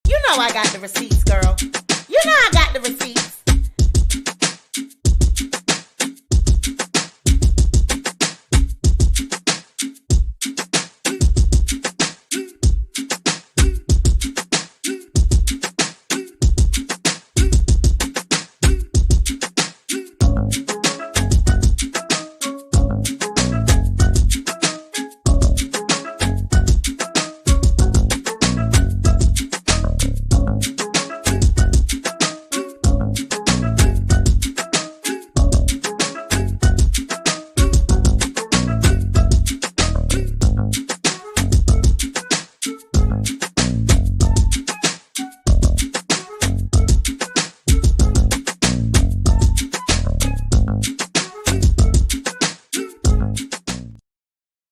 You know I got the receipts, girl. You know I got the receipts.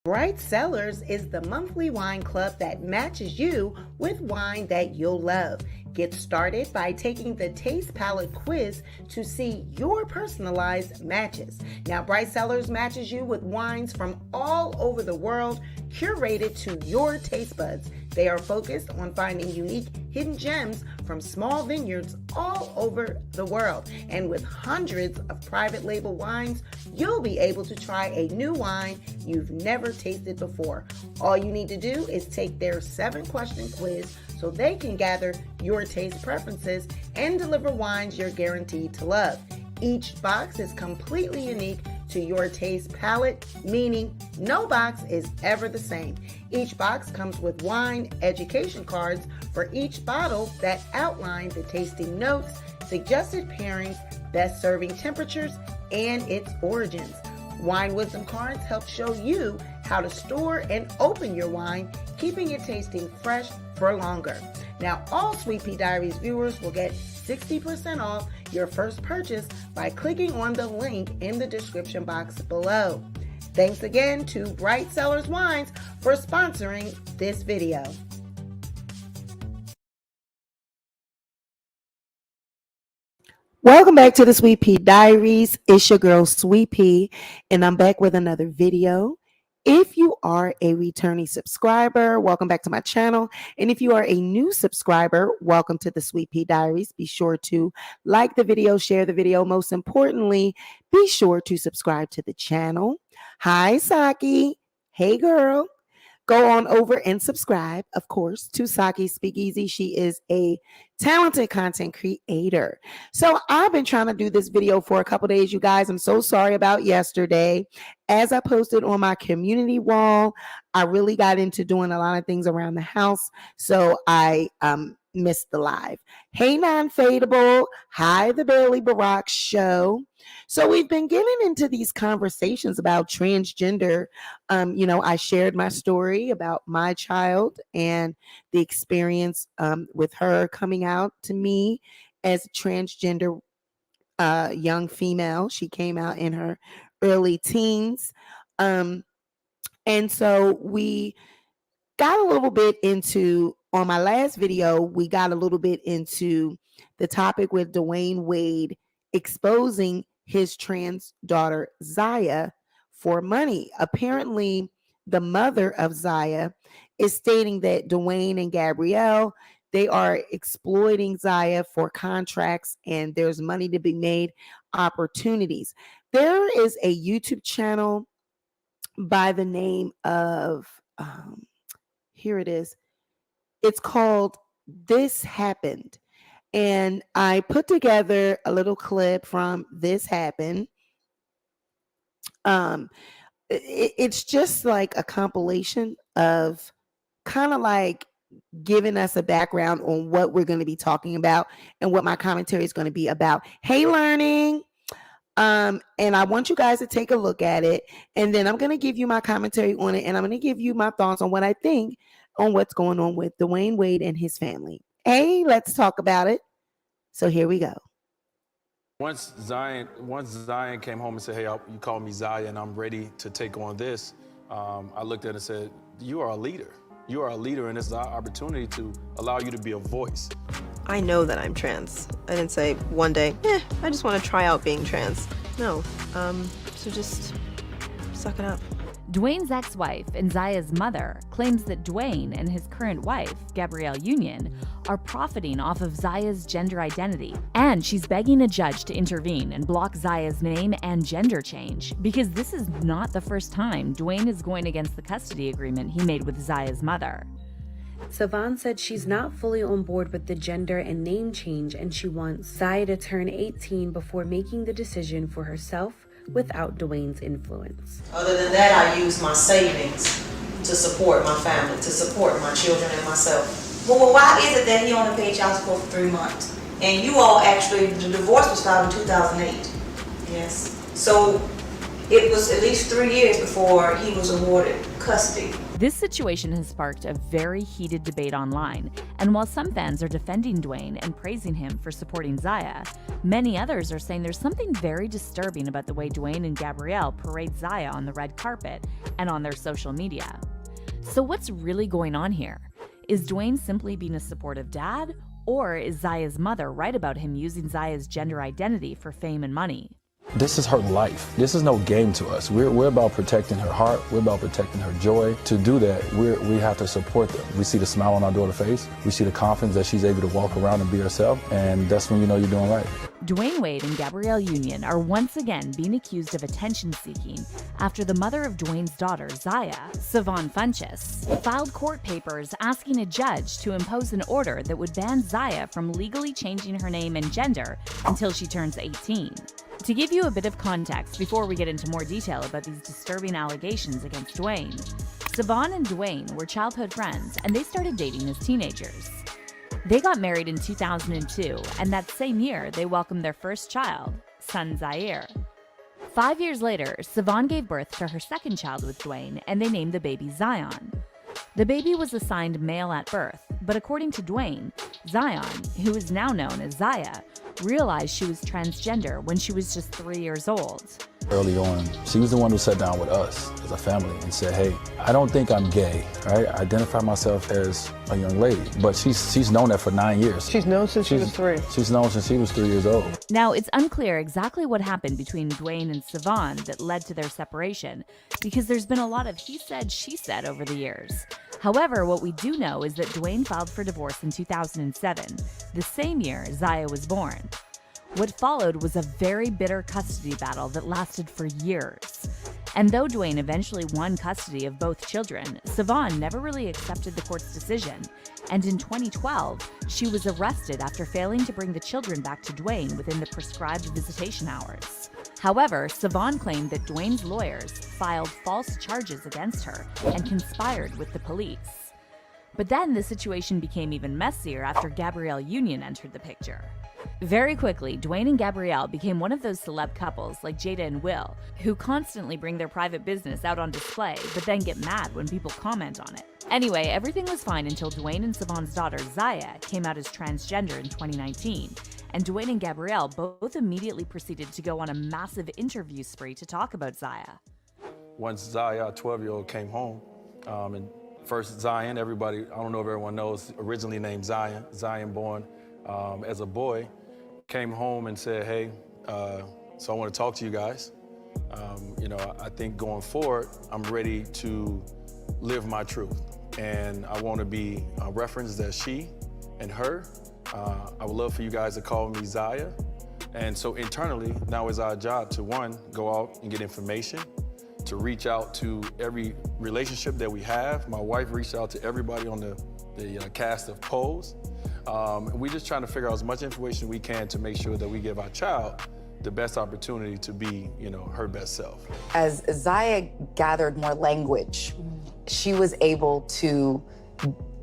Bright Cellars is the monthly wine club that matches you with wine that you'll love. Get started by taking the Taste Palette quiz to see your personalized matches. Now, Bright Cellars matches you with wines from all over the world, curated to your taste buds. They are focused on finding unique hidden gems from small vineyards all over the world. And with hundreds of private label wines, you'll be able to try a new wine you've never tasted before. All you need to do is take their 7-question quiz so they can gather your taste preferences and deliver wines you're guaranteed to love. Each box is completely unique to your taste palette, meaning no box is ever the same. Each box comes with wine education cards for each bottle that outline the tasting notes, suggested pairings, best serving temperatures, and its origins. Wine wisdom cards help show you how to store and open your wine, keeping it tasting fresh for longer. Now, all Sweet Pea Diaries viewers will get 60% off your first purchase by clicking on the link in the description box below. Thanks again to Bright Cellars Wines for sponsoring this video. Welcome back to the Sweet Pea Diaries. It's your girl Sweet Pea, and I'm back with another video. If you are a returning subscriber, welcome back to my channel. And if you are a new subscriber, welcome to the Sweet Pea Diaries. Be sure to like the video, share the video. Most importantly, be sure to subscribe to the channel. Hi, Saki. Hey, girl. Go on over and subscribe, of course, to Saki Speakeasy. She is a talented content creator. So I've been trying to do this video for a couple days, you guys. I'm so sorry about yesterday. As I posted on my community wall, I really got into doing a lot of things around the house. So I missed the live. Hey, Non-Fadeable. Hi, The Bailey Barack Show. So we've been getting into these conversations about transgender. I shared my story about my child and the experience with her coming out to me as a transgender young female. She came out in her early teens. And so we got a little bit into, on my last video, we got a little bit into the topic with Dwayne Wade exposing his trans daughter Zaya for money. Apparently, the mother of Zaya is stating that Dwayne and Gabrielle, they are exploiting Zaya for contracts and there's money to be made, opportunities. There is a YouTube channel by the name of, here it is. It's called This Happened. And I put together a little clip from This Happened. It's just like a compilation of kind of like giving us a background on what we're going to be talking about and what my commentary is going to be about. Hey, learning. And I want you guys to take a look at it. And then I'm going to give you my commentary on it. And I'm going to give you my thoughts on what I think on what's going on with Dwayne Wade and his family. Hey, let's talk about it. So here we go. Once Zion came home and said, hey, you call me Zaya and I'm ready to take on this, I looked at it and said, you are a leader. You are a leader, and this is our opportunity to allow you to be a voice. I know that I'm trans. I didn't say one day, I just want to try out being trans. No, so just suck it up. Dwayne's ex-wife and Zaya's mother claims that Dwayne and his current wife, Gabrielle Union, are profiting off of Zaya's gender identity. And she's begging a judge to intervene and block Zaya's name and gender change, because this is not the first time Dwayne is going against the custody agreement he made with Zaya's mother. Savon said she's not fully on board with the gender and name change, and she wants Zaya to turn 18 before making the decision for herself without Dwayne's influence. Other than that, I use my savings to support my family, to support my children and myself. Well, why is it that he only paid child support for 3 months? And you all actually, the divorce was filed in 2008. Yes. So it was at least 3 years before he was awarded custody. This situation has sparked a very heated debate online, and while some fans are defending Dwayne and praising him for supporting Zaya, many others are saying there's something very disturbing about the way Dwayne and Gabrielle parade Zaya on the red carpet and on their social media. So what's really going on here? Is Dwayne simply being a supportive dad, or is Zaya's mother right about him using Zaya's gender identity for fame and money? This is her life. This is no game to us. We're about protecting her heart. We're about protecting her joy. To do that, we have to support them. We see the smile on our daughter's face. We see the confidence that she's able to walk around and be herself. And that's when you know you're doing right. Dwayne Wade and Gabrielle Union are once again being accused of attention-seeking after the mother of Dwayne's daughter, Zaya, Savon Funchess, filed court papers asking a judge to impose an order that would ban Zaya from legally changing her name and gender until she turns 18. To give you a bit of context before we get into more detail about these disturbing allegations against Dwayne, Savon and Dwayne were childhood friends and they started dating as teenagers. They got married in 2002, and that same year they welcomed their first child, son Zaire. 5 years later, Savon gave birth to her second child with Dwayne, and they named the baby Zion. The baby was assigned male at birth, but according to Dwayne, Zion, who is now known as Zaya, realized she was transgender when she was just 3 years old. Early on, she was the one who sat down with us as a family and said, hey, I don't think I'm gay, right? I identify myself as a young lady, but she's known that for 9 years. She's known since she was 3. She's known since she was 3 years old. Now, it's unclear exactly what happened between Dwayne and Savon that led to their separation, because there's been a lot of he said, she said over the years. However, what we do know is that Dwayne filed for divorce in 2007, the same year Zaya was born. What followed was a very bitter custody battle that lasted for years. And though Dwayne eventually won custody of both children, Savon never really accepted the court's decision. And in 2012, she was arrested after failing to bring the children back to Dwayne within the prescribed visitation hours. However, Savon claimed that Dwayne's lawyers filed false charges against her and conspired with the police. But then the situation became even messier after Gabrielle Union entered the picture. Very quickly, Dwayne and Gabrielle became one of those celeb couples like Jada and Will, who constantly bring their private business out on display, but then get mad when people comment on it. Anyway, everything was fine until Dwayne and Savon's daughter, Zaya, came out as transgender in 2019, and Dwayne and Gabrielle both immediately proceeded to go on a massive interview spree to talk about Zaya. Once Zaya, our 12-year-old, came home, and first Zion, everybody, I don't know if everyone knows, originally named Zion born as a boy, came home and said, hey, so I want to talk to you guys. I think going forward, I'm ready to live my truth. And I want to be referenced as she and her. I would love for you guys to call me Zaya. And so internally, now is our job to, one, go out and get information, to reach out to every relationship that we have. My wife reached out to everybody on the cast of Pose. We're just trying to figure out as much information we can to make sure that we give our child the best opportunity to be, her best self. As Zaya gathered more language, she was able to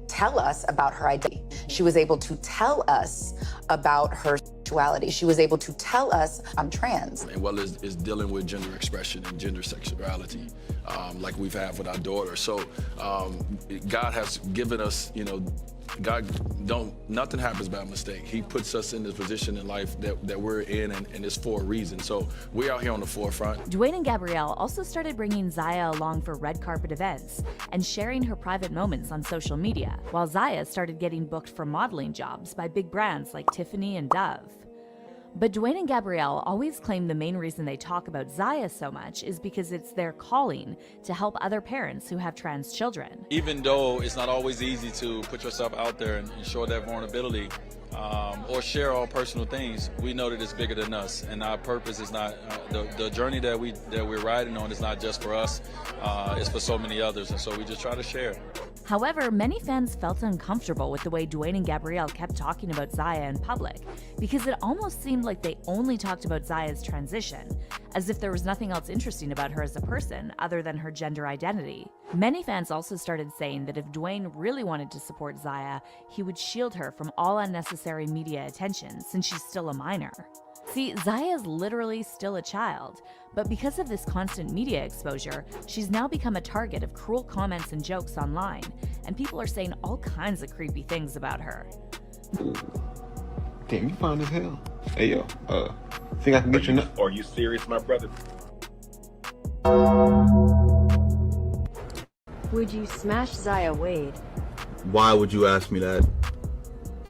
tell us about her identity. She was able to tell us about her sexuality. She was able to tell us, I'm trans. And well, it's dealing with gender expression and gender sexuality, like we've had with our daughter. So God has given us, nothing happens by mistake. He puts us in this position in life that we're in, and it's for a reason. So we're out here on the forefront. Dwayne and Gabrielle also started bringing Zaya along for red carpet events and sharing her private moments on social media, while Zaya started getting booked for modeling jobs by big brands like Tiffany and Dove. But Dwayne and Gabrielle always claim the main reason they talk about Zaya so much is because it's their calling to help other parents who have trans children. Even though it's not always easy to put yourself out there and show that vulnerability or share all personal things, we know that it's bigger than us, and our purpose is not the journey that we're riding on is not just for us. It's for so many others, and so we just try to share. However, many fans felt uncomfortable with the way Dwayne and Gabrielle kept talking about Zaya in public, because it almost seemed like they only talked about Zaya's transition, as if there was nothing else interesting about her as a person other than her gender identity. Many fans also started saying that if Dwayne really wanted to support Zaya, he would shield her from all unnecessary media attention since she's still a minor. See, Zaya is literally still a child, but because of this constant media exposure, she's now become a target of cruel comments and jokes online, and people are saying all kinds of creepy things about her. Damn, you fine as hell. Hey, yo, think I can get your Are you serious, my brother? Would you smash Zaya Wade? Why would you ask me that?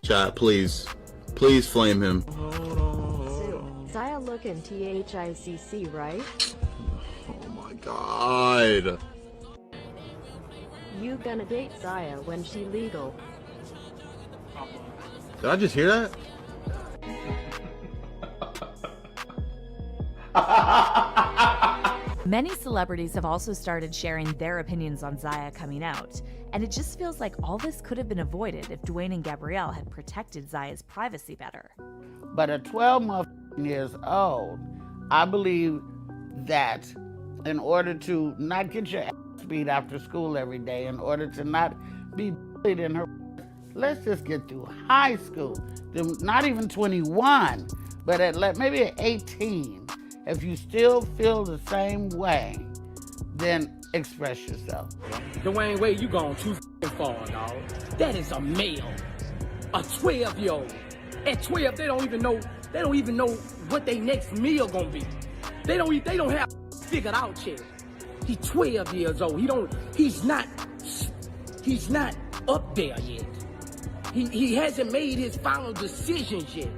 Chat, please. Please flame him. So, Zaya looking THICC, right? Oh my god. You gonna date Zaya when she legal? Did I just hear that? Many celebrities have also started sharing their opinions on Zaya coming out, and it just feels like all this could have been avoided if Dwayne and Gabrielle had protected Zaya's privacy better. But at 12 years old, I believe that in order to not get your ass beat after school every day, in order to not be bullied in her, let's just get through high school. Not even 21, but maybe at 18. If you still feel the same way, then express yourself. Dwayne Wade, you gone too far, dog. That is a male, a 12-year-old. At 12, they don't even know what their next meal gonna be. They don't have figured out yet. He's 12 years old. He's not up there yet. He hasn't made his final decisions yet.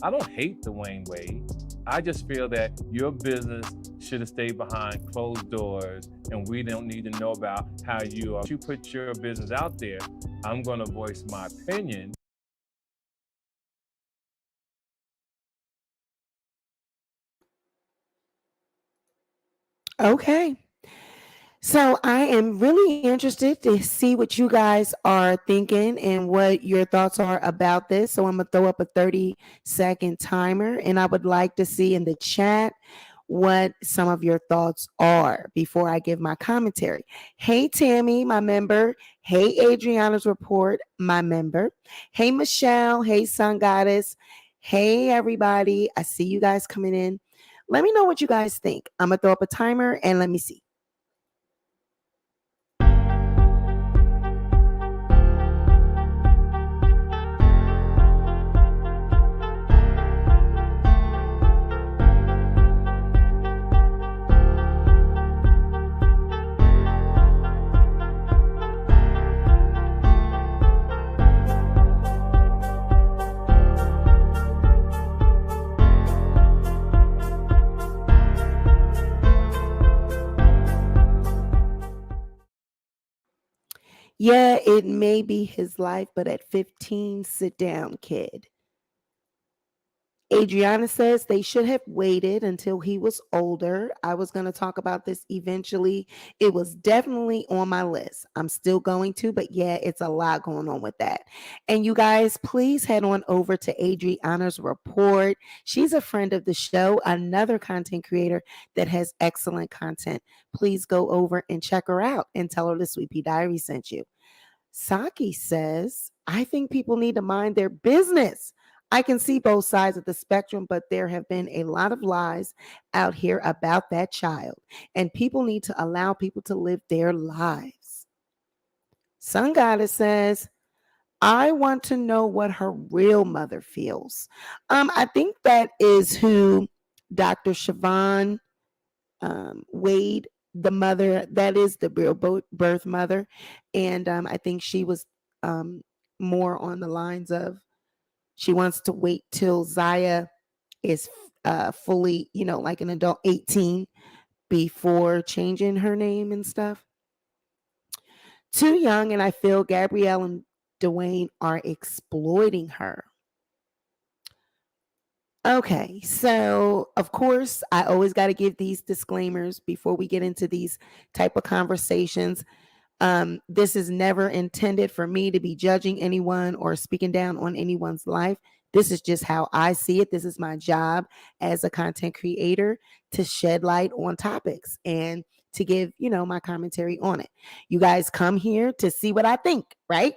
I don't hate Dwayne Wade. I just feel that your business should have stayed behind closed doors, and we don't need to know about how you are. You put your business out there, I'm going to voice my opinion. Okay. So I am really interested to see what you guys are thinking and what your thoughts are about this. So I'm going to throw up a 30-second timer, and I would like to see in the chat what some of your thoughts are before I give my commentary. Hey, Tammy, my member. Hey, Adriana's Report, my member. Hey, Michelle. Hey, Sun Goddess. Hey, everybody. I see you guys coming in. Let me know what you guys think. I'm going to throw up a timer and let me see. Yeah, it may be his life, but at 15, sit down, kid. Adriana says they should have waited until he was older. I was going to talk about this eventually. It was definitely on my list. I'm still going to, but yeah, it's a lot going on with that. And you guys, please head on over to Adriana's Report. She's a friend of the show, another content creator that has excellent content. Please go over and check her out and tell her the Sweet Pea Diary sent you. Saki says, I think people need to mind their business. I can see both sides of the spectrum, but there have been a lot of lies out here about that child, and people need to allow people to live their lives. Sun Goddess says, I want to know what her real mother feels. I think that is who Dr. Siobhan Wade, the mother, that is the real birth mother. And I think she was more on the lines of she wants to wait till Zaya is fully, like an adult, 18, before changing her name and stuff. Too young, and I feel Gabrielle and Dwayne are exploiting her. Okay, so of course, I always got to give these disclaimers before we get into these type of conversations. This is never intended for me to be judging anyone or speaking down on anyone's life. This is just how I see it. This is my job as a content creator, to shed light on topics and to give, my commentary on it. You guys come here to see what I think, right?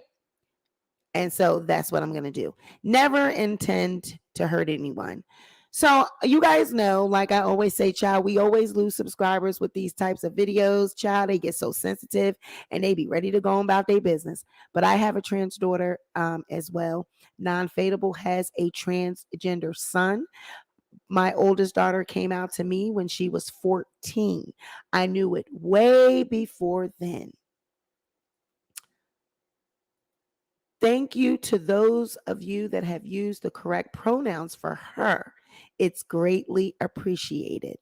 And so that's what I'm going to do. Never intend to hurt anyone. So you guys know, like I always say, child, we always lose subscribers with these types of videos. Child, they get so sensitive and they be ready to go about their business. But I have a trans daughter as well. Non-Fadeable has a transgender son. My oldest daughter came out to me when she was 14. I knew it way before then. Thank you to those of you that have used the correct pronouns for her. It's greatly appreciated.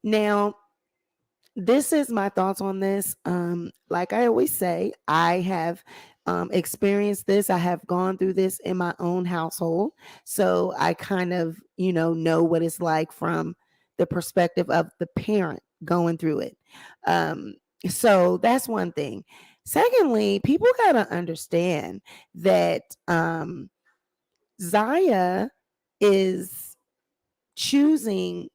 Now, this is my thoughts on this. Like I always say, I have experienced this. I have gone through this in my own household. So I kind of, know what it's like from the perspective of the parent going through it. So that's one thing. Secondly, people got to understand that Zaya is choosing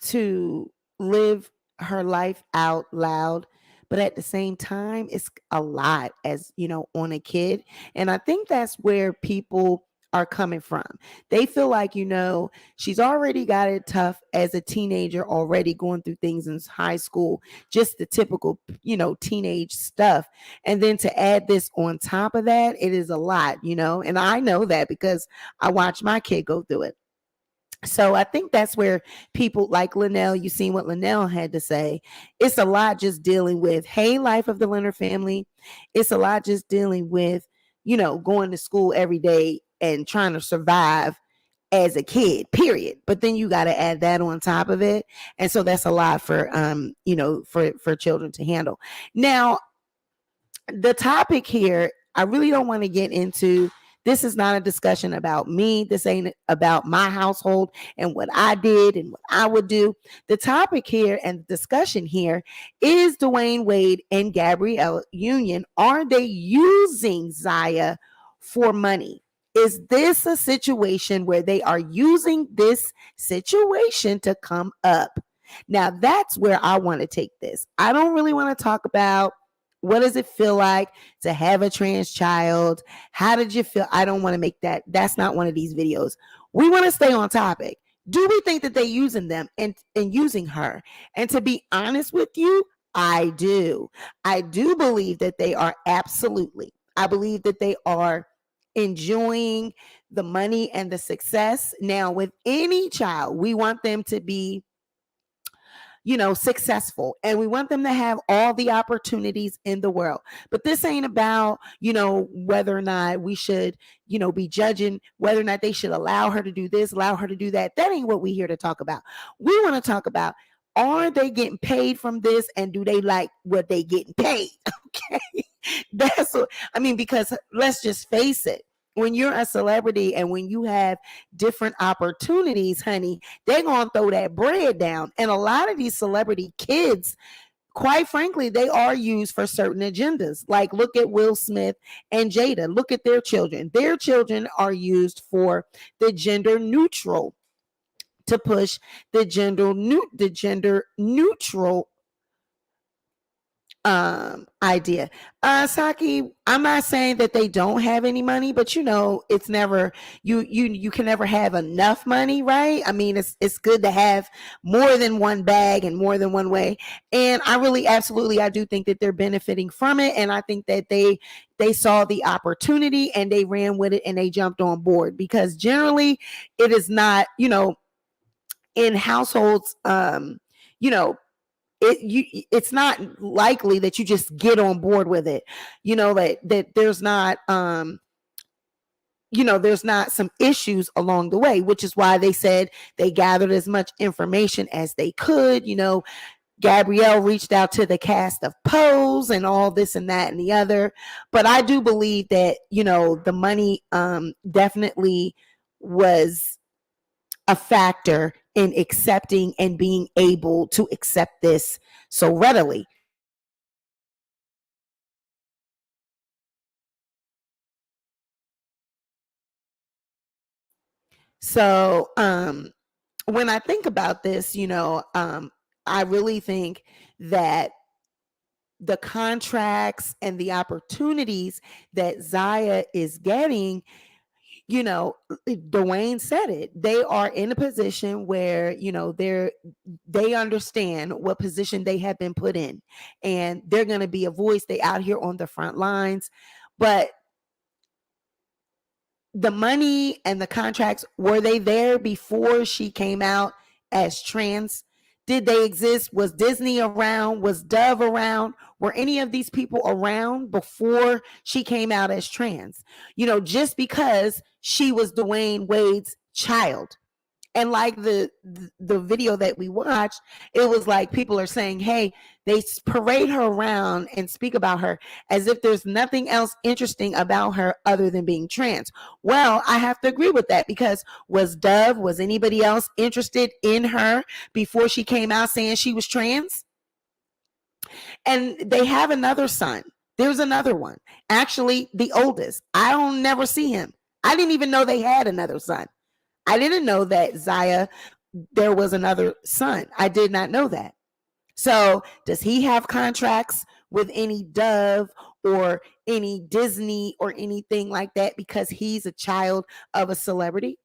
to live her life out loud, but at the same time, it's a lot, as on a kid. And I think that's where people are coming from. They feel like, she's already got it tough as a teenager, already going through things in high school, just the typical, teenage stuff. And then to add this on top of that, it is a lot, and I know that because I watched my kid go through it. So I think that's where people like Linnell, you seen what Linnell had to say. It's a lot just dealing with, hey, life of the Leonard family. It's a lot just dealing with, going to school every day and trying to survive as a kid, period. But then you got to add that on top of it. And so that's a lot for, for children to handle. Now, the topic here, I really don't want to get into. This is not a discussion about me. This ain't about my household and what I did and what I would do. The topic here and the discussion here is Dwayne Wade and Gabrielle Union. Are they using Zaya for money? Is this a situation where they are using this situation to come up? Now, that's where I want to take this. I don't really want to talk about what does it feel like to have a trans child? How did you feel? I don't want to make that. That's not one of these videos. We want to stay on topic. Do we think that they're using them and using her? And to be honest with you, I do. I do believe that they are absolutely. I believe that they are enjoying the money and the success. Now, with any child, we want them to be successful, and we want them to have all the opportunities in the world. But this ain't about, whether or not we should, be judging whether or not they should allow her to do this, allow her to do that. That ain't what we're here to talk about. We want to talk about, are they getting paid from this, and do they like what they getting paid? Okay. That's what I mean, because let's just face it. When you're a celebrity and when you have different opportunities, honey, they're going to throw that bread down. And a lot of these celebrity kids, quite frankly, they are used for certain agendas. Like, look at Will Smith and Jada. Look at their children. Their children are used for the gender neutral, to push the gender neutral idea. Saki, I'm not saying that they don't have any money, but it's never, you can never have enough money, right? I mean, it's good to have more than one bag and more than one way. And I really, absolutely, I do think that they're benefiting from it. And I think that they saw the opportunity and they ran with it and they jumped on board, because generally it is not, in households, it's not likely that you just get on board with it, that there's not there's not some issues along the way, which is why they said they gathered as much information as they could. Gabrielle reached out to the cast of Pose and all this and that and the other. But I do believe that, the money definitely was a factor in accepting and being able to accept this so readily. So when I think about this, I really think that the contracts and the opportunities that Zaya is getting, Dwayne said it. They are in a position where, they understand what position they have been put in, and they're going to be a voice. They out here on the front lines. But the money and the contracts, were they there before she came out as trans? Did they exist? Was Disney around? Was Dove around? Were any of these people around before she came out as trans? Just because she was Dwayne Wade's child. And like the video that we watched, it was like people are saying, hey, they parade her around and speak about her as if there's nothing else interesting about her other than being trans. Well, I have to agree with that, because was anybody else interested in her before she came out saying she was trans? And they have another son. There's another one, actually the oldest. I don't never see him. I didn't even know they had another son. I didn't know that Zaya, there was another son. I did not know that. So does he have contracts with any Dove or any Disney or anything like that because he's a child of a celebrity?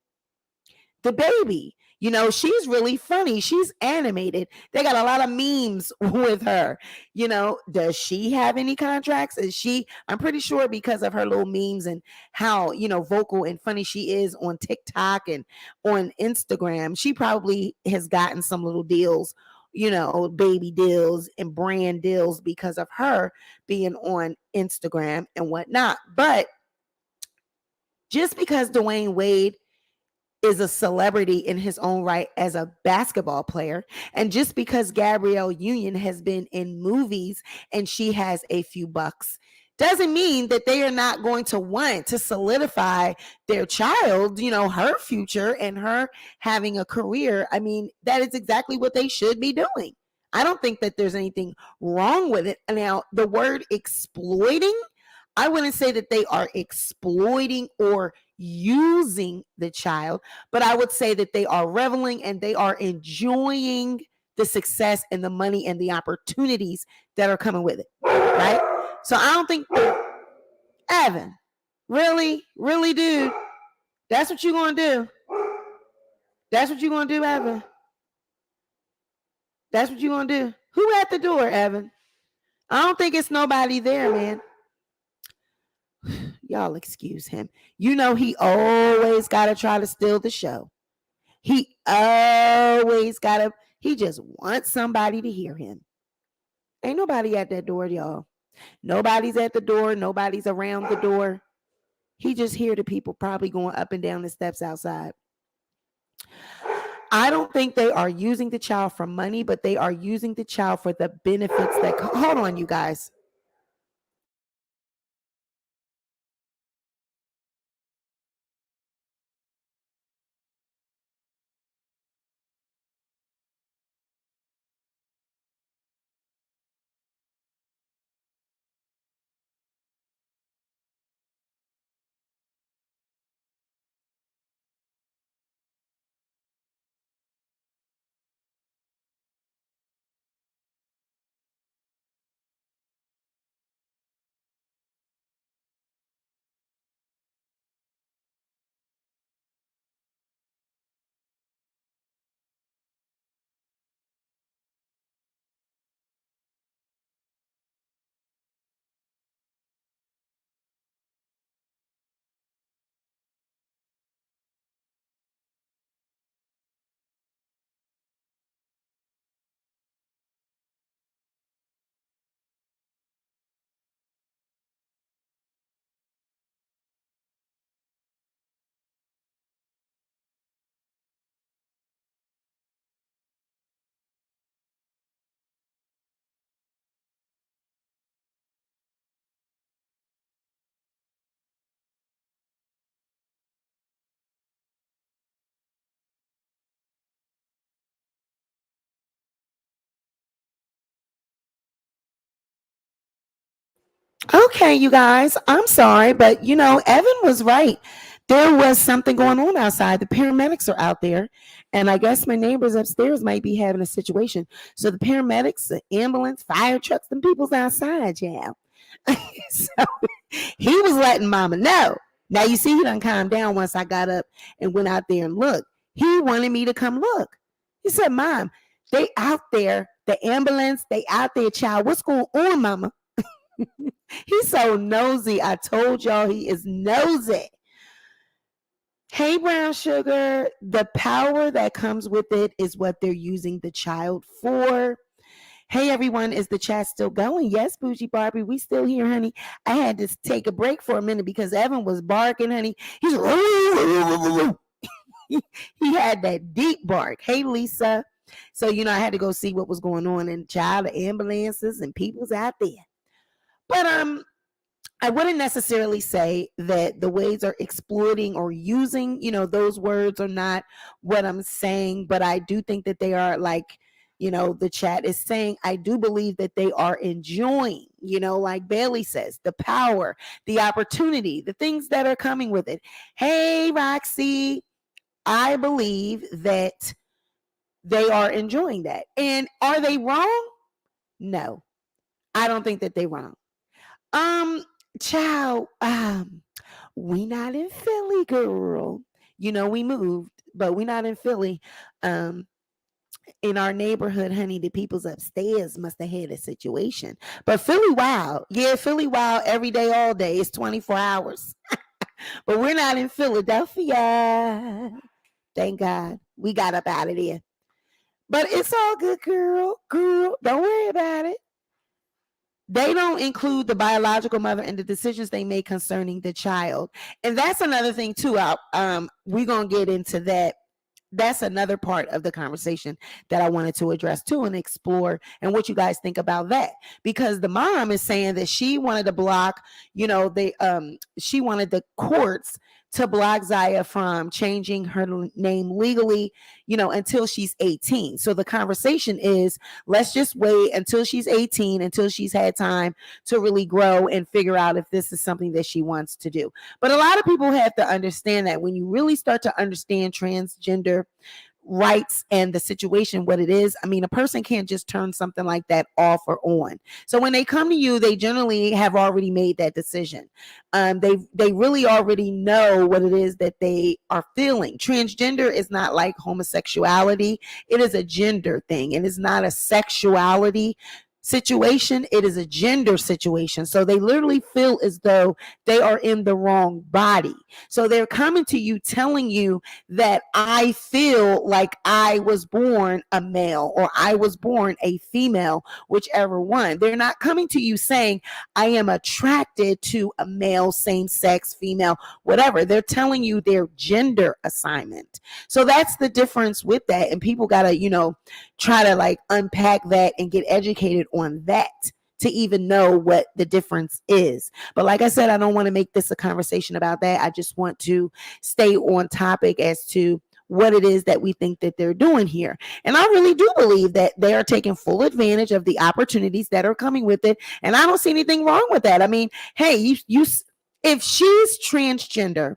The baby, she's really funny. She's animated. They got a lot of memes with her. Does she have any contracts? I'm pretty sure, because of her little memes and how, vocal and funny she is on TikTok and on Instagram, she probably has gotten some little deals, baby deals and brand deals because of her being on Instagram and whatnot. But just because Dwayne Wade is a celebrity in his own right as a basketball player, and just because Gabrielle Union has been in movies and she has a few bucks, doesn't mean that they are not going to want to solidify their child, her future and her having a career. I mean, that is exactly what they should be doing. I don't think that there's anything wrong with it. Now, the word exploiting, I wouldn't say that they are exploiting or using the child, but I would say that they are reveling and they are enjoying the success and the money and the opportunities that are coming with it, right? So I don't think, Evan, really, dude, that's what you're going to do? That's what you're going to do, Evan? That's what you're going to do? Who at the door, Evan? I don't think it's nobody there, man. Y'all excuse him. He always got to try to steal the show. He always got to, he just wants somebody to hear him. Ain't nobody at that door, y'all. Nobody's at the door. Nobody's around the door. He just hear the people probably going up and down the steps outside. I don't think they are using the child for money, but they are using the child for the benefits that, hold on, you guys. Okay, you guys, I'm sorry, but Evan was right. There was something going on outside. The paramedics are out there, and I guess my neighbors upstairs might be having a situation. So the paramedics, the ambulance, fire trucks, them people's outside, yeah. So he was letting mama know. Now you see, he done calmed down once I got up and went out there and looked. He wanted me to come look. He said, Mom, they out there, the ambulance, they out there, child. What's going on, mama? He's so nosy. I told y'all he is nosy. Hey, brown sugar, the power that comes with it is what they're using the child for. Hey, everyone, is the chat still going? Yes, Bougie Barbie, we still here, honey. I had to take a break for a minute because Evan was barking, honey. He's he had that deep bark. Hey, Lisa. So, I had to go see what was going on, and child, the ambulances and people's out there. But I wouldn't necessarily say that the ways are exploiting or using, those words are not what I'm saying, but I do think that they are, like, the chat is saying, I do believe that they are enjoying, like Bailey says, the power, the opportunity, the things that are coming with it. Hey, Roxy, I believe that they are enjoying that. And are they wrong? No, I don't think that they're wrong. Child, we not in Philly, girl. We moved, but we not in Philly. In our neighborhood, honey, the people's upstairs must have had a situation. But Philly wild. Yeah, Philly wild every day, all day. It's 24 hours. But we're not in Philadelphia. Thank God. We got up out of there. But it's all good, girl. Girl, don't worry about it. They don't include the biological mother in the decisions they make concerning the child. And that's another thing, too. We're going to get into that. That's another part of the conversation that I wanted to address, too, and explore, and what you guys think about that. Because the mom is saying that she wanted to block, she wanted the courts to block Zaya from changing her name legally, until she's 18. So the conversation is, let's just wait until she's 18, until she's had time to really grow and figure out if this is something that she wants to do. But a lot of people have to understand that when you really start to understand transgender rights and the situation, what it is, a person can't just turn something like that off or on. So when they come to you, they generally have already made that decision. They really already know what it is that they are feeling. Transgender is not like homosexuality. It is a gender thing, and it's not a sexuality situation. It is a gender situation. So they literally feel as though they are in the wrong body. So they're coming to you telling you that I feel like I was born a male or I was born a female, whichever one. They're not coming to you saying I am attracted to a male, same sex, female, whatever. They're telling you their gender assignment. So that's the difference with that. And people got to, try to like unpack that and get educated on that to even know what the difference is. But like I said, I don't want to make this a conversation about that. I just want to stay on topic as to what it is that we think that they're doing here. And I really do believe that they are taking full advantage of the opportunities that are coming with it. And I don't see anything wrong with that. Hey, if she's transgender,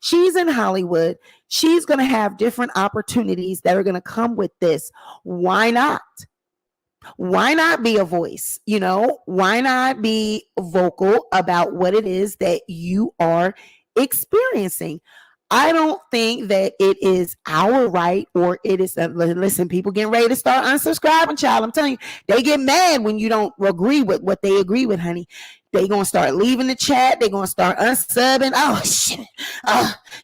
she's in Hollywood, she's going to have different opportunities that are going to come with this. Why not? Why not be a voice? Why not be vocal about what it is that you are experiencing? I don't think that it is our right, or it is, listen, people getting ready to start unsubscribing, child. I'm telling you, they get mad when you don't agree with what they agree with, honey. They gonna start leaving the chat. They gonna start unsubbing. Oh, shit.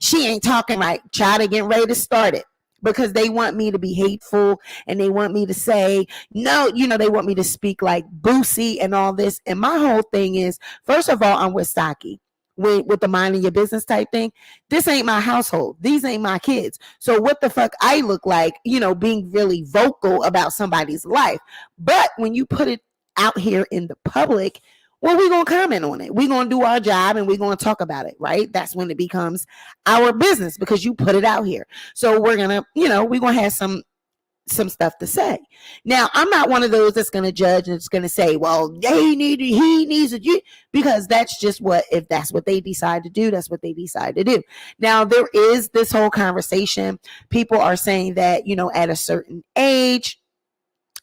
She ain't talking right. Child, they getting ready to start it because they want me to be hateful and they want me to say, no, they want me to speak like Boosie and all this. And my whole thing is, first of all, I'm with Saki. With the minding your business type thing. This ain't my household. These ain't my kids. So what the fuck I look like, being really vocal about somebody's life. But when you put it out here in the public, well, we're going to comment on it. We're going to do our job and we're going to talk about it, right? That's when it becomes our business because you put it out here. So we're going to, we're going to have some some stuff to say. Now, I'm not one of those that's going to judge and it's going to say, well, he needs it, because that's just if that's what they decide to do, that's what they decide to do. Now, there is this whole conversation. People are saying that, at a certain age,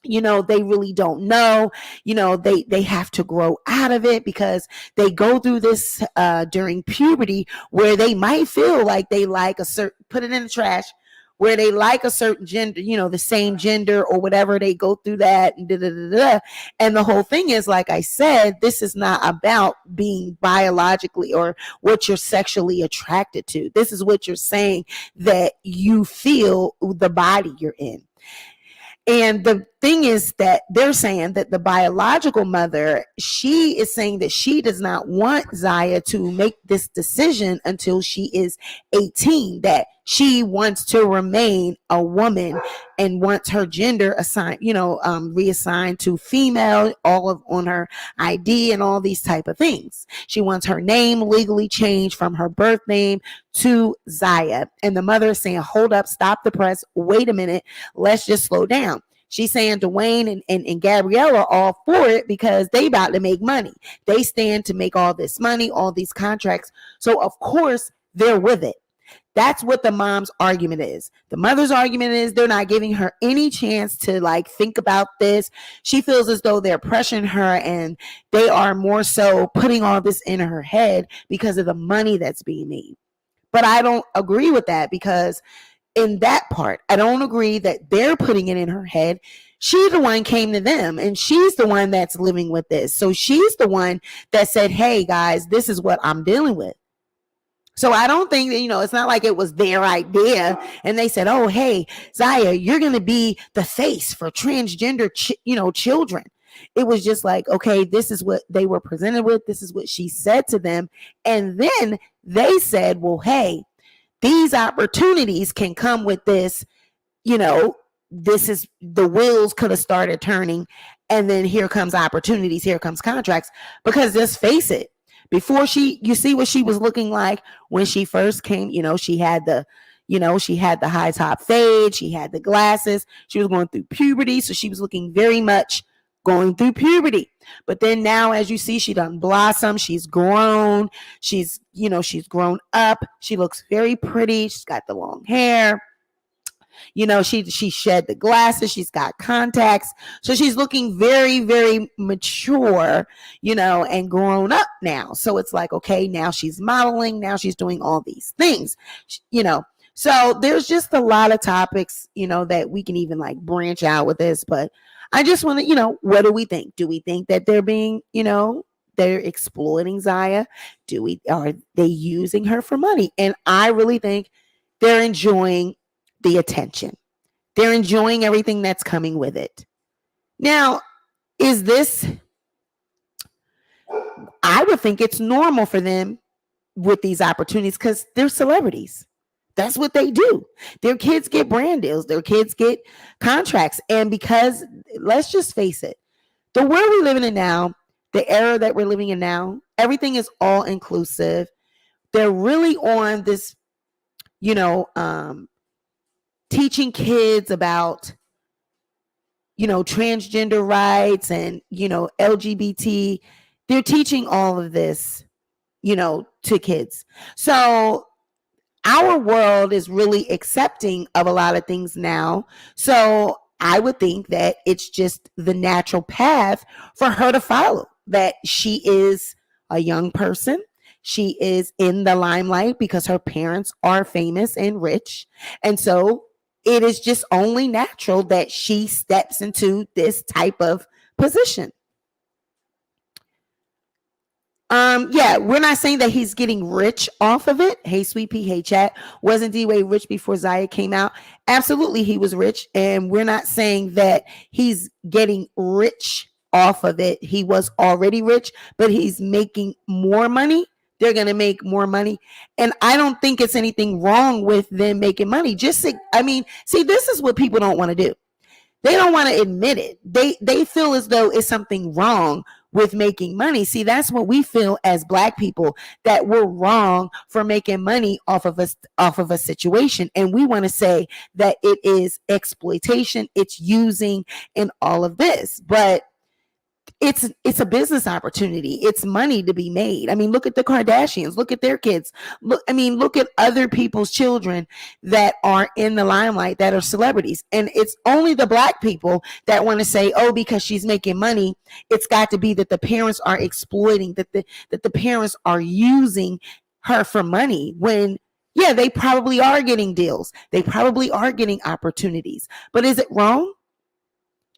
they really don't know, they have to grow out of it, because they go through this during puberty, where they might feel like they like a certain, put it in the trash, where they like a certain gender, the same gender or whatever. They go through that and And the whole thing is, like I said, this is not about being biologically or what you're sexually attracted to. This is what you're saying, that you feel the body you're in. And the thing is that they're saying that the biological mother, she is saying that she does not want Zaya to make this decision until she is 18, that she wants to remain a woman and wants her gender assigned, reassigned to female, on her ID and all these type of things. She wants her name legally changed from her birth name to Zaya. And the mother is saying, hold up, stop the press, wait a minute, let's just slow down. She's saying Dwayne and Gabrielle are all for it because they about to make money. They stand to make all this money, all these contracts. So of course they're with it. That's what the mom's argument is. The mother's argument is they're not giving her any chance to think about this. She feels as though they're pressuring her, and they are more so putting all this in her head because of the money that's being made. But I don't agree with that, because in that part, I don't agree that they're putting it in her head. She's the one came to them, and she's the one that's living with this. So she's the one that said, hey guys, this is what I'm dealing with. So I don't think that, it's not like it was their idea and they said, oh, hey, Zaya, you're going to be the face for transgender, children. It was just like, okay, this is what they were presented with. This is what she said to them. And then they said, well, hey, these opportunities can come with this, this is the wheels could have started turning. And then here comes opportunities. Here comes contracts, because let's face it, before you see what she was looking like when she first came, she had the high top fade. She had the glasses. She was going through puberty. So she was looking very much going through puberty. But then now, as you see, she done blossomed. She's grown. She's grown up. She looks very pretty. She's got the long hair. She shed the glasses. She's got contacts. So she's looking very, very mature, and grown up now. So it's like, okay, now she's modeling. Now she's doing all these things, So there's just a lot of topics, that we can even branch out with this. But I just want to, what do we think? Do we think that they're being, they're exploiting Zaya? Are they using her for money? And I really think they're enjoying the attention. They're enjoying everything that's coming with it. Now, I would think it's normal for them with these opportunities, because they're celebrities. That's what they do. Their kids get brand deals. Their kids get contracts. And because, let's just face it, the world we're living in now, the era that we're living in now, everything is all inclusive. They're really on this, teaching kids about, transgender rights and, LGBT. They're teaching all of this, to kids. So our world is really accepting of a lot of things now. So I would think that it's just the natural path for her to follow, that she is a young person. She is in the limelight because her parents are famous and rich. And so it is just only natural that she steps into this type of position. Yeah, we're not saying that he's getting rich off of it. Hey, Sweet Pea, hey, chat. Wasn't D-Way rich before Zaya came out? Absolutely, he was rich. And we're not saying that he's getting rich off of it. He was already rich, but he's making more money. They're going to make more money. And I don't think it's anything wrong with them making money. This is what people don't want to do. They don't want to admit it. They feel as though it's something wrong with making money. See, that's what we feel as Black people, that we're wrong for making money off of a situation. And we want to say that it is exploitation, it's using, and all of this. But it's a business opportunity. It's money to be made. I mean, look at the Kardashians, look at their kids. Look at other people's children that are in the limelight, that are celebrities. And it's only the Black people that want to say, oh, because she's making money, it's got to be that the parents are exploiting, that the parents are using her for money, when yeah, they probably are getting deals. They probably are getting opportunities. But is it wrong?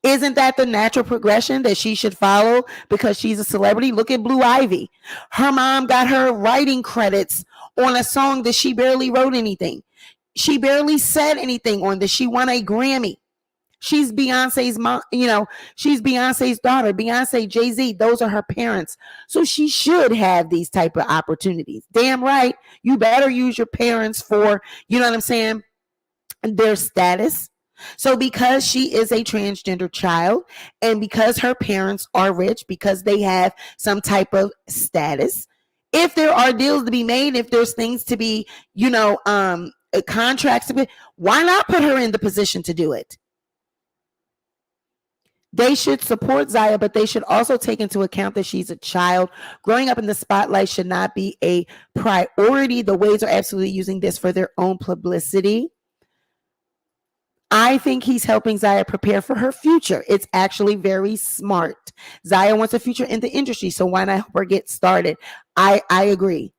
Isn't that the natural progression that she should follow because she's a celebrity? Look at Blue Ivy. Her mom got her writing credits on a song that she barely wrote anything. She barely said anything on this. She won a Grammy. She's Beyonce's mom, she's Beyonce's daughter. Beyonce, Jay-Z, those are her parents. So she should have these type of opportunities. Damn right. You better use your parents for, you know what I'm saying, their status. So because she is a transgender child, and because her parents are rich, because they have some type of status, if there are deals to be made, if there's things to be, contracts to be, why not put her in the position to do it? They should support Zaya, but they should also take into account that she's a child. Growing up in the spotlight should not be a priority. The Wades are absolutely using this for their own publicity. I think he's helping Zaya prepare for her future. It's actually very smart. Zaya wants a future in the industry, so why not help her get started? I agree.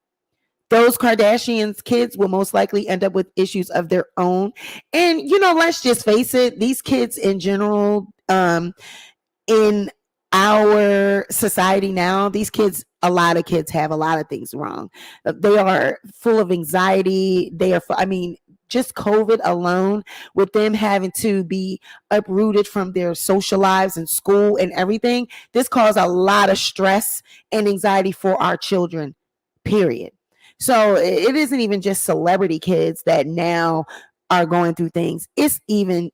Those Kardashians' kids will most likely end up with issues of their own. And, let's just face it, these kids in general, in our society now, a lot of kids have a lot of things wrong. They are full of anxiety. Just COVID alone, with them having to be uprooted from their social lives and school and everything, this caused a lot of stress and anxiety for our children, period. So it isn't even just celebrity kids that now are going through things. It's even,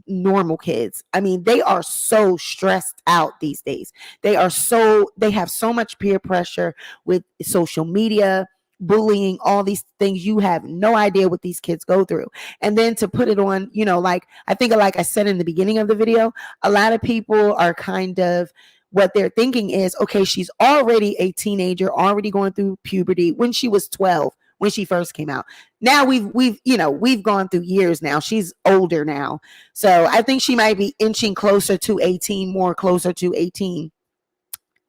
normal kids. They are so stressed out these days. They have so much peer pressure with social media, bullying, all these things. You have no idea what these kids go through. And then to put it on, I think, like I said in the beginning of the video, a lot of people are kind of, what they're thinking is, okay, she's already a teenager, already going through puberty, when she was 12, when she first came out. Now we've gone through years now. She's older now. So I think she might be inching closer to 18, more closer to 18.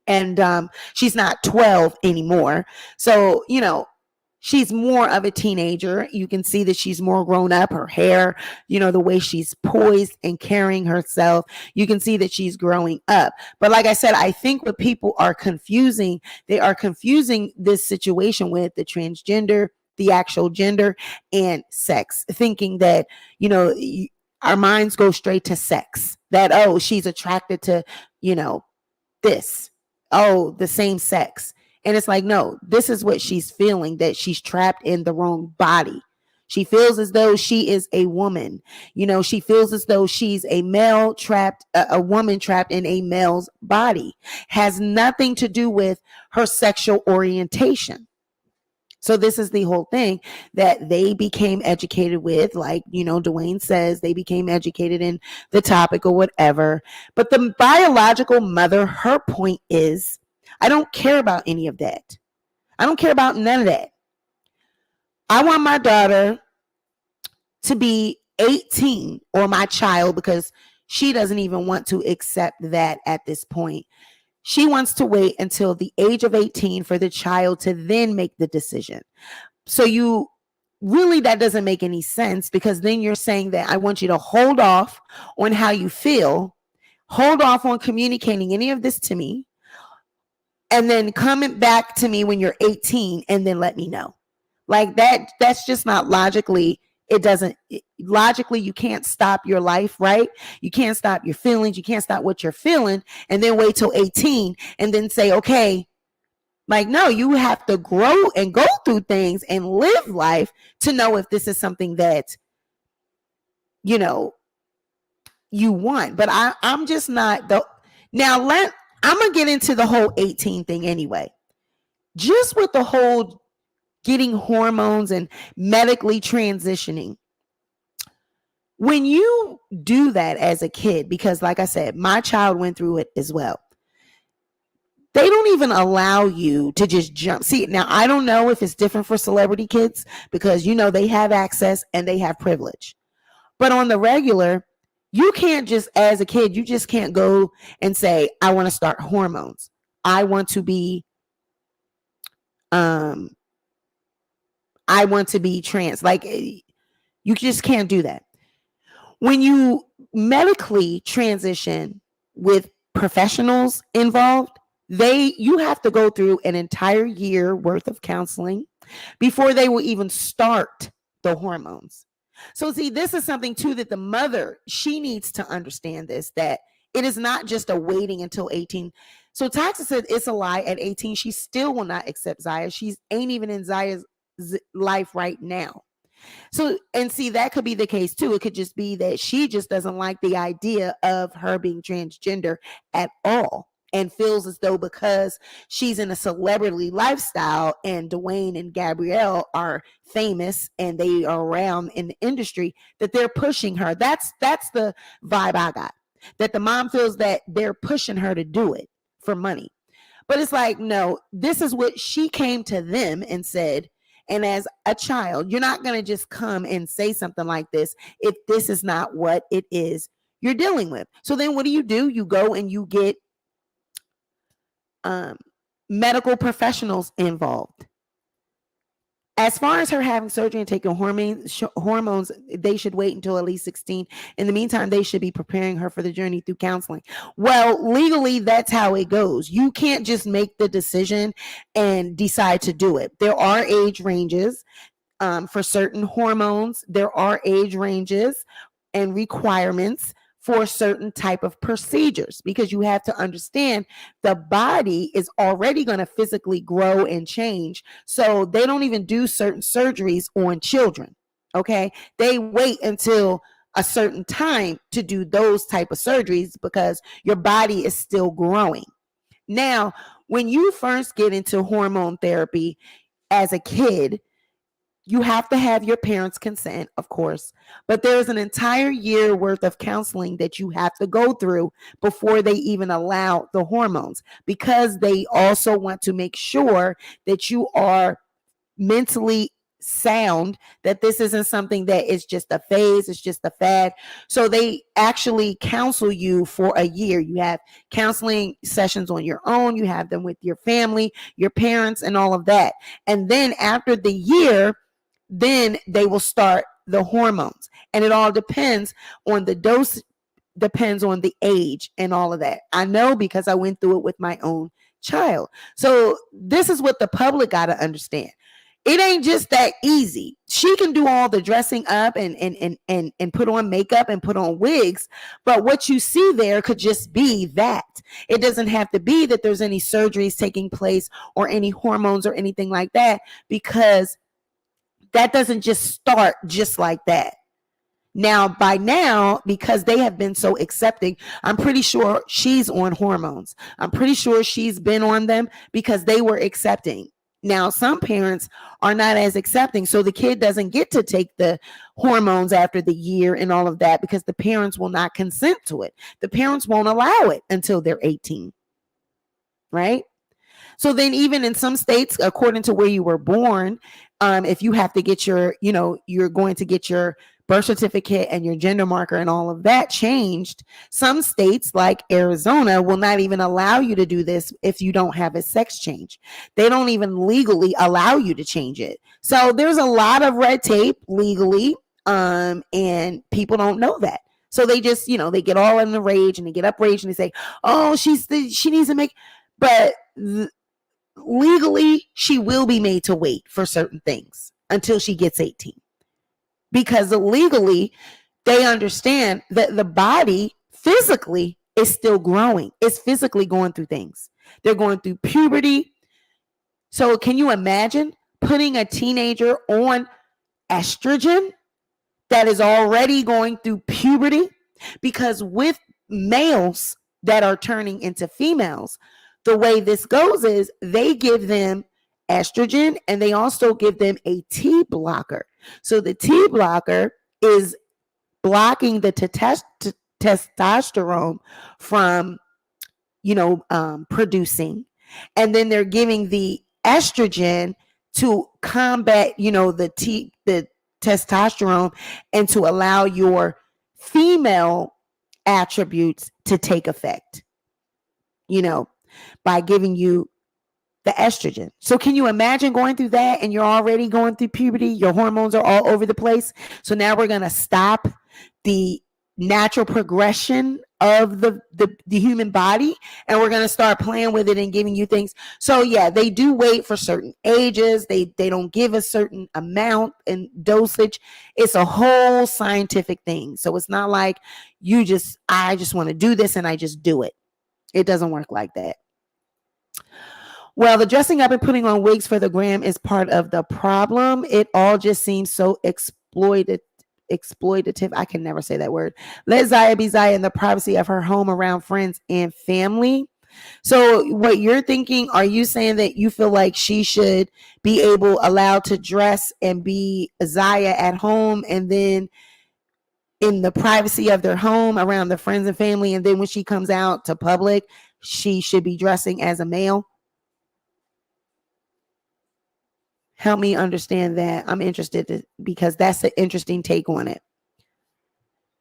And she's not 12 anymore. So, she's more of a teenager. You can see that she's more grown up. Her hair, the way she's poised and carrying herself, you can see that she's growing up. But like I said, I think what people are confusing, they are confusing this situation with the transgender, the actual gender, and sex, thinking that, our minds go straight to sex, that, oh, she's attracted to, this. Oh, the same sex. And it's like, no, this is what she's feeling, that she's trapped in the wrong body. She feels as though she is a woman. She feels as though she's a male trapped, a woman trapped in a male's body. Has nothing to do with her sexual orientation. So this is the whole thing that they became educated with, like, Dwayne says, they became educated in the topic or whatever. But the biological mother, her point is, I don't care about any of that. I don't care about none of that. I want my daughter to be 18, or my child, because she doesn't even want to accept that at this point. She wants to wait until the age of 18 for the child to then make the decision. So that doesn't make any sense, because then you're saying that I want you to hold off on how you feel, hold off on communicating any of this to me, and then coming back to me when you're 18 and then let me know. Like that's just not logically. Logically, you can't stop your life, right? You can't stop your feelings. You can't stop what you're feeling and then wait till 18 and then say, okay, like, no, you have to grow and go through things and live life to know if this is something that, you want. But I'm just not now I'm going to get into the whole 18 thing anyway. Just with the whole getting hormones and medically transitioning. When you do that as a kid, because like I said, my child went through it as well. They don't even allow you to just jump. See, now I don't know if it's different for celebrity kids because, they have access and they have privilege. But on the regular, you can't just, as a kid, you just can't go and say, I want to start hormones. I want to be trans. Like, you just can't do that. When you medically transition with professionals involved, you have to go through an entire year worth of counseling before they will even start the hormones. So see, this is something too that the mother, she needs to understand this, that it is not just a waiting until 18. So Toxic said it's a lie. At 18, she still will not accept Zaya. She ain't even in Zaya's life right now. So, and see, that could be the case too. It could just be that she just doesn't like the idea of her being transgender at all and feels as though because she's in a celebrity lifestyle and Dwayne and Gabrielle are famous and they are around in the industry, that they're pushing her. That's the vibe I got, that the mom feels that they're pushing her to do it for money. But it's like, no, this is what she came to them and said. And as a child, you're not going to just come and say something like this if this is not what it is you're dealing with. So then what do? You go and you get medical professionals involved. As far as her having surgery and taking hormones, they should wait until at least 16. In the meantime, they should be preparing her for the journey through counseling. Well, legally, that's how it goes. You can't just make the decision and decide to do it. There are age ranges for certain hormones. There are age ranges and requirements for certain type of procedures, because you have to understand the body is already going to physically grow and change. So they don't even do certain surgeries on children. Okay. They wait until a certain time to do those type of surgeries because your body is still growing. Now, when you first get into hormone therapy as a kid, you have to have your parents' consent, of course, but there's an entire year worth of counseling that you have to go through before they even allow the hormones, because they also want to make sure that you are mentally sound, that this isn't something that is just a phase, it's just a fad. So they actually counsel you for a year. You have counseling sessions on your own, you have them with your family, your parents, and all of that. And then after the year, then they will start the hormones. And it all depends on the dose, depends on the age and all of that. I know because I went through it with my own child. So this is what the public got to understand. It ain't just that easy. She can do all the dressing up and put on makeup and put on wigs, but what you see there could just be that. It doesn't have to be that there's any surgeries taking place or any hormones or anything like that, because that doesn't just start just like that. Now, by now, because they have been so accepting, I'm pretty sure she's on hormones. I'm pretty sure she's been on them because they were accepting. Now, some parents are not as accepting, so the kid doesn't get to take the hormones after the year and all of that because the parents will not consent to it. The parents won't allow it until they're 18, right? So then even in some states, according to where you were born, if you have to get your, you're going to get your birth certificate and your gender marker and all of that changed. Some states like Arizona will not even allow you to do this if you don't have a sex change. They don't even legally allow you to change it. So there's a lot of red tape legally, and people don't know that. So they just, they get all in the rage and they get upraged and they say, oh, she needs to make, but legally, she will be made to wait for certain things until she gets 18. Because legally, they understand that the body physically is still growing. It's physically going through things. They're going through puberty. So can you imagine putting a teenager on estrogen that is already going through puberty? Because with males, that are turning into females. The way this goes is they give them estrogen and they also give them a T blocker. So the T blocker is blocking the testosterone from, producing. And then they're giving the estrogen to combat, the testosterone and to allow your female attributes to take effect, by giving you the estrogen. So can you imagine going through that and you're already going through puberty, your hormones are all over the place. So now we're going to stop the natural progression of the human body and we're going to start playing with it and giving you things. So yeah, they do wait for certain ages. They don't give a certain amount and dosage. It's a whole scientific thing. So it's not like I just want to do this and I just do it. It doesn't work like that. Well, the dressing up and putting on wigs for the gram is part of the problem. It all just seems so exploitative. I can never say that word. Let Zaya be Zaya in the privacy of her home around friends and family. So what you're thinking, are you saying that you feel like she should be allowed to dress and be Zaya at home and then in the privacy of their home around their friends and family, and then when she comes out to public, she should be dressing as a male? Help me understand that. I'm interested because that's an interesting take on it.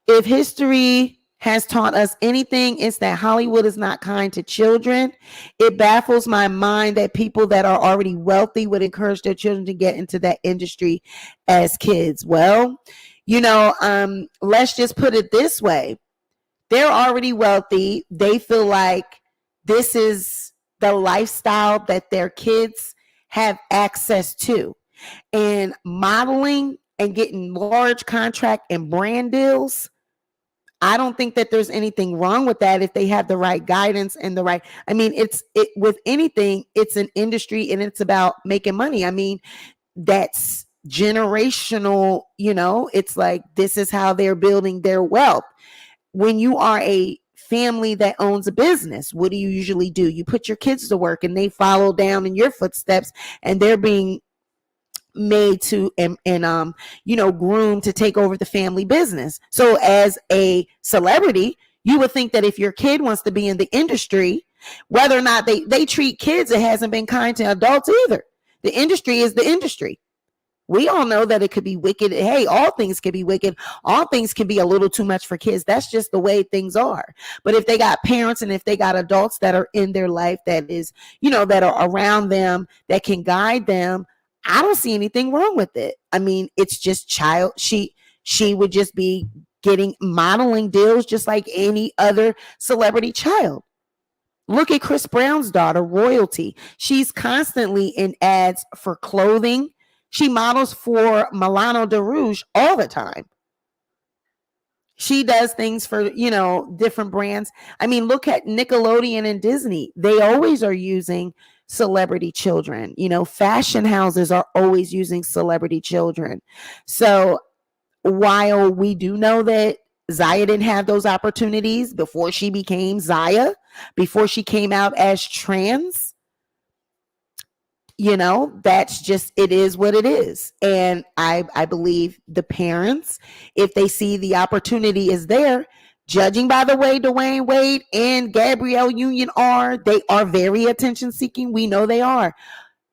If history has taught us anything, it's that Hollywood is not kind to children. It baffles my mind that people that are already wealthy would encourage their children to get into that industry as kids. Well, let's just put it this way. They're already wealthy. They feel like this is the lifestyle that their kids have access to, and modeling and getting large contract and brand deals. I don't think that there's anything wrong with that if they have the right guidance and the right, with anything, it's an industry and it's about making money. That's generational, it's like, this is how they're building their wealth. When you are a family that owns a business, what do you usually do? You put your kids to work and they follow down in your footsteps, and they're being made to and groomed to take over the family business. So as a celebrity, you would think that if your kid wants to be in the industry, whether or not they treat kids, it hasn't been kind to adults either. The industry is the industry. We all know that it could be wicked. Hey, all things can be wicked. All things can be a little too much for kids. That's just the way things are. But if they got parents and if they got adults that are in their life that is, that are around them, that can guide them, I don't see anything wrong with it. It's just she would just be getting modeling deals just like any other celebrity child. Look at Chris Brown's daughter, Royalty. She's constantly in ads for clothing. She models for Milano de Rouge all the time. She does things for, different brands. Look at Nickelodeon and Disney. They always are using celebrity children. Fashion houses are always using celebrity children. So while we do know that Zaya didn't have those opportunities before she became Zaya, before she came out as trans, that's just, it is what it is. And I believe the parents, if they see the opportunity is there, judging by the way Dwayne Wade and Gabrielle Union are, they are very attention seeking. We know they are.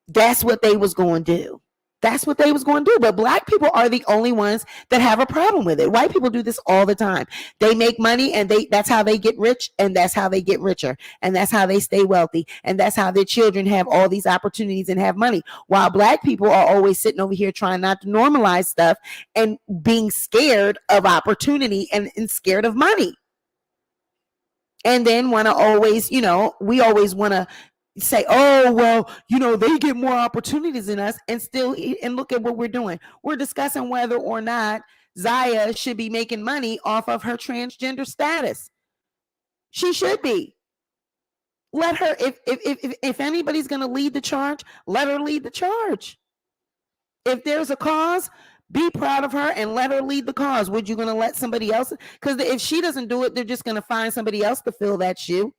That's what they was going to do. That's what they was going to do. But Black people are the only ones that have a problem with it. White people do this all the time. They make money and that's how they get rich, and that's how they get richer, and that's how they stay wealthy, and that's how their children have all these opportunities and have money. While Black people are always sitting over here trying not to normalize stuff and being scared of opportunity and scared of money. And then want to always, we always want to say, oh, well, they get more opportunities than us, and look at what we're doing. We're discussing whether or not Zaya should be making money off of her transgender status. She should be. Let her, if anybody's going to lead the charge, let her lead the charge. If there's a cause, Be proud of her and let her lead the cause. Would you going to let somebody else? Because if she doesn't do it, they're just going to find somebody else to fill that shoe.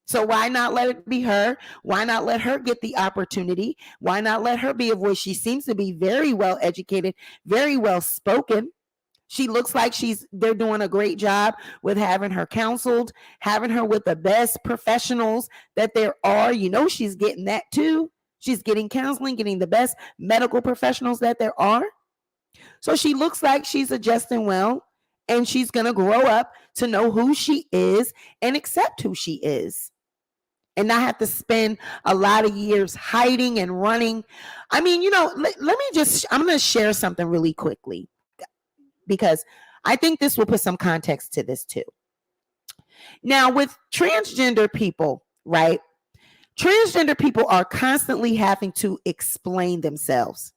So why not let it be her? Why not let her get the opportunity? Why not let her be a voice? She seems to be very well educated, very well spoken. She looks like they're doing a great job with having her counseled, having her with the best professionals that there are. You know, she's getting that too. She's getting counseling, getting the best medical professionals that there are. So she looks like she's adjusting well, and she's going to grow up to know who she is and accept who she is, and not have to spend a lot of years hiding and running. I mean, let me I'm going to share something really quickly, because I think this will put some context to this too. Now, with transgender people, right? Transgender people are constantly having to explain themselves.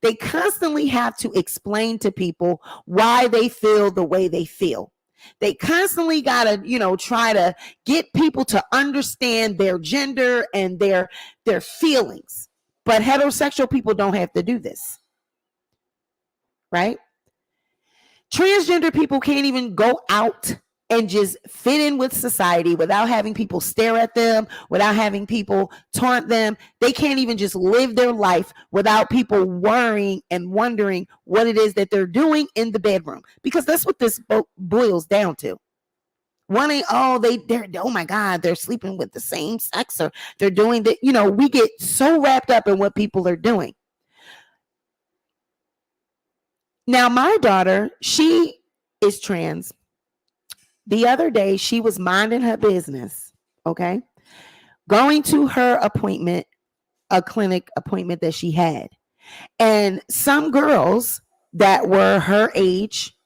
They constantly have to explain to people why they feel the way they feel. They constantly got to, try to get people to understand their gender and their feelings. But heterosexual people don't have to do this, right? Transgender people can't even go out and just fit in with society without having people stare at them, without having people taunt them. They can't even just live their life without people worrying and wondering what it is that they're doing in the bedroom, because that's what this boils down to. Wanting, oh my God, they're sleeping with the same sex, or they're doing that. We get so wrapped up in what people are doing. Now, my daughter, she is trans. The other day, she was minding her business, okay? Going to her appointment, a clinic appointment that she had. And some girls that were her age,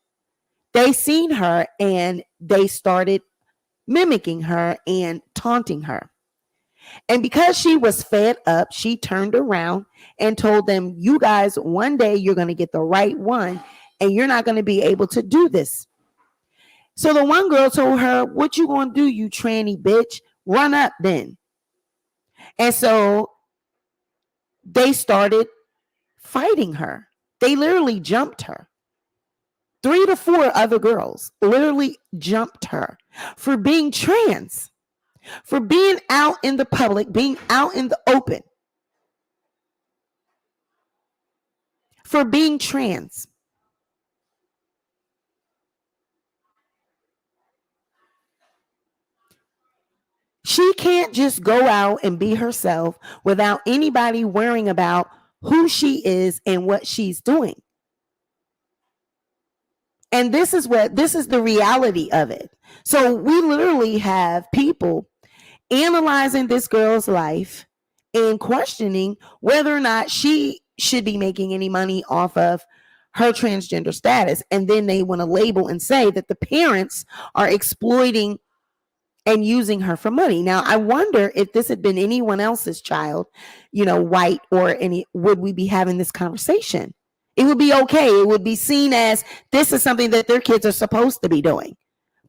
they seen her and they started mimicking her and taunting her. And because she was fed up, she turned around and told them, you guys, one day you're going to get the right one, and you're not going to be able to do this. So the one girl told her, what you going to do, you tranny bitch? Run up then. And so they started fighting her. They literally jumped her. 3 to 4 other girls literally jumped her for being trans, for being out in the public, being out in the open, for being trans. She can't just go out and be herself without anybody worrying about who she is and what she's doing. And this is the reality of it. So we literally have people analyzing this girl's life and questioning whether or not she should be making any money off of her transgender status. And then they want to label and say that the parents are exploiting and using her for money. Now, I wonder if this had been anyone else's child, white or would we be having this conversation? It would be okay. It would be seen as this is something that their kids are supposed to be doing.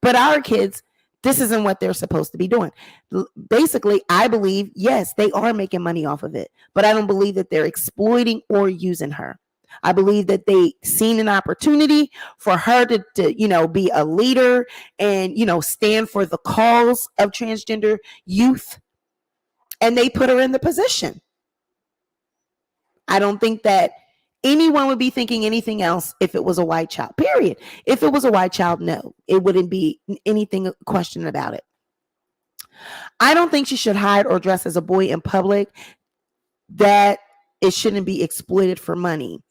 But our kids, this isn't what they're supposed to be doing. Basically, I believe, yes, they are making money off of it, but I don't believe that they're exploiting or using her. I believe that they seen an opportunity for her to be a leader and, stand for the cause of transgender youth. And they put her in the position. I don't think that anyone would be thinking anything else if it was a white child, period. If it was a white child, no, it wouldn't be anything question about it. I don't think she should hide or dress as a boy in public, that it shouldn't be exploited for money.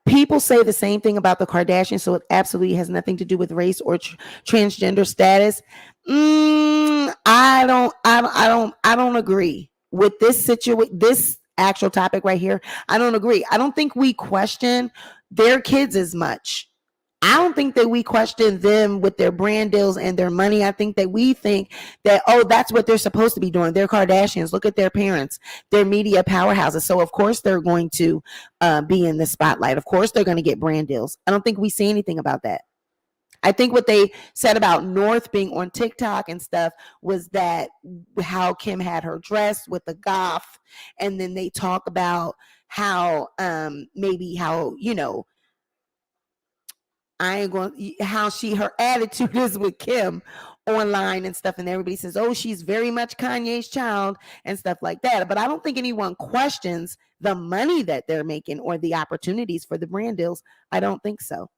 People say the same thing about the Kardashians, so it absolutely has nothing to do with race or transgender status. I don't agree with this situation. This actual topic right here, I don't agree. I don't think we question their kids as much. I don't think that we question them with their brand deals and their money. I think that we think that, that's what they're supposed to be doing. They're Kardashians. Look at their parents. They're media powerhouses. So, of course, they're going to be in the spotlight. Of course, they're going to get brand deals. I don't think we see anything about that. I think what they said about North being on TikTok and stuff was that how Kim had her dressed with the goth. And then they talk about how maybe how, how her attitude is with Kim online and stuff, and everybody says, oh, she's very much Kanye's child and stuff like that. But I don't think anyone questions the money that they're making or the opportunities for the brand deals. I don't think so.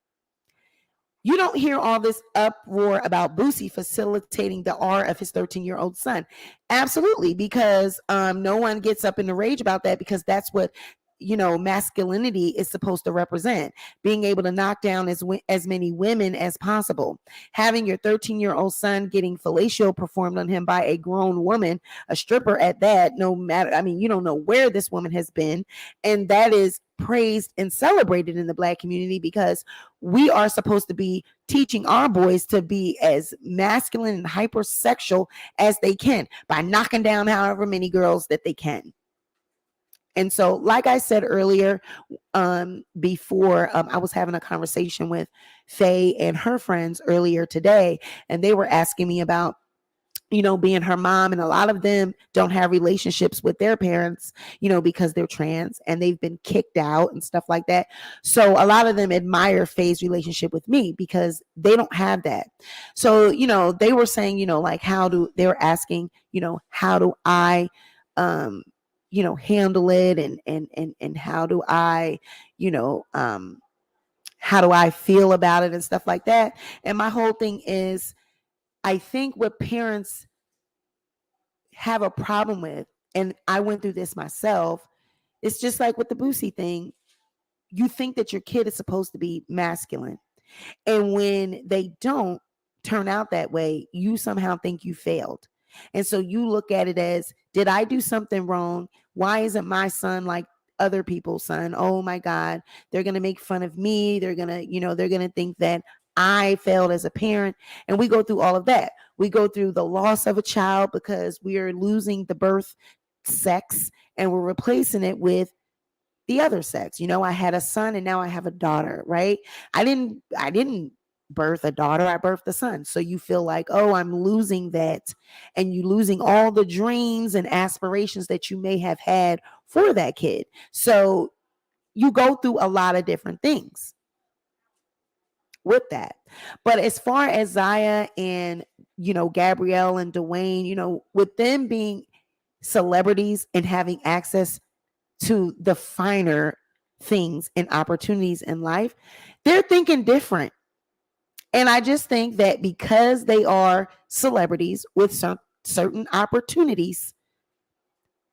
You don't hear all this uproar about Boosie facilitating the R of his 13-year-old son. Absolutely, because no one gets up in a rage about that, because that's what masculinity is supposed to represent, being able to knock down as many women as possible. Having your 13-year-old son getting fellatio performed on him by a grown woman, a stripper at that, no matter, you don't know where this woman has been, and that is praised and celebrated in the Black community, because we are supposed to be teaching our boys to be as masculine and hypersexual as they can by knocking down however many girls that they can. And so, like I said earlier, before I was having a conversation with Faye and her friends earlier today, and they were asking me about, being her mom, and a lot of them don't have relationships with their parents, because they're trans and they've been kicked out and stuff like that. So a lot of them admire Faye's relationship with me because they don't have that. So, they were saying, they were asking, how do I, handle it, and how do I, how do I feel about it and stuff like that. And my whole thing is, I think what parents have a problem with, and I went through this myself, it's just like with the Boosie thing. You think that your kid is supposed to be masculine, and when they don't turn out that way, you somehow think you failed. And so you look at it as, did I do something wrong? Why isn't my son like other people's son? Oh my God, they're going to make fun of me. They're going to, they're going to think that I failed as a parent. And we go through all of that. We go through the loss of a child because we are losing the birth sex and we're replacing it with the other sex. I had a son and now I have a daughter, right? I didn't birth a daughter, I birthed a son. So you feel like, oh, I'm losing that, and you losing all the dreams and aspirations that you may have had for that kid. So you go through a lot of different things with that. But as far as Zaya and Gabrielle and Dwayne, with them being celebrities and having access to the finer things and opportunities in life, they're thinking different. And I just think that because they are celebrities with certain opportunities,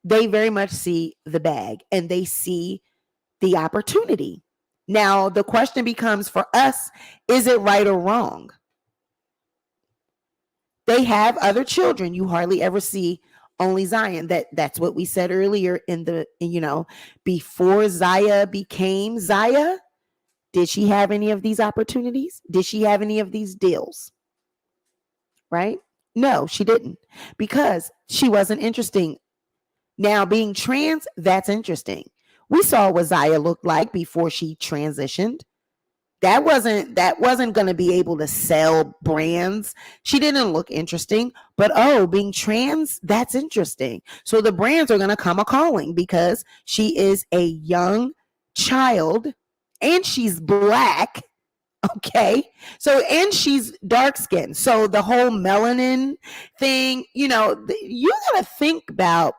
they very much see the bag and they see the opportunity. Now, the question becomes for us, is it right or wrong? They have other children. You hardly ever see only Zion. That's what we said earlier in the, before Zaya became Zaya. Did she have any of these opportunities? Did she have any of these deals? Right? No, she didn't, because she wasn't interesting. Now, being trans, that's interesting. We saw what Zaya looked like before she transitioned. That wasn't going to be able to sell brands. She didn't look interesting, but being trans, that's interesting. So the brands are going to come a calling because she is a young child and she's Black. Okay. So, and she's dark skinned. So the whole melanin thing, you got to think about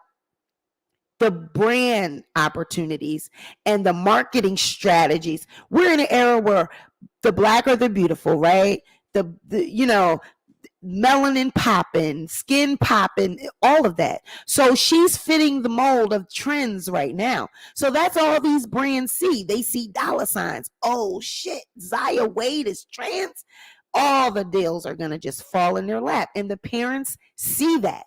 the brand opportunities and the marketing strategies. We're in an era where the Black are the beautiful, right? The melanin popping, skin popping, all of that. So she's fitting the mold of trends right now. So that's all these brands see. They see dollar signs. Oh shit, Zaya Wade is trans. All the deals are going to just fall in their lap. And the parents see that.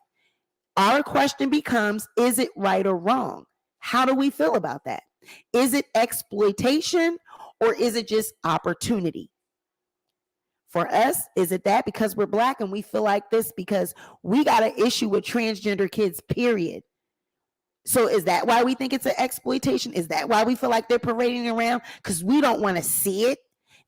Our question becomes, is it right or wrong? How do we feel about that? Is it exploitation or is it just opportunity? For us, is it that because we're Black and we feel like this because we got an issue with transgender kids, period? So is that why we think it's an exploitation? Is that why we feel like they're parading around? Because we don't want to see it?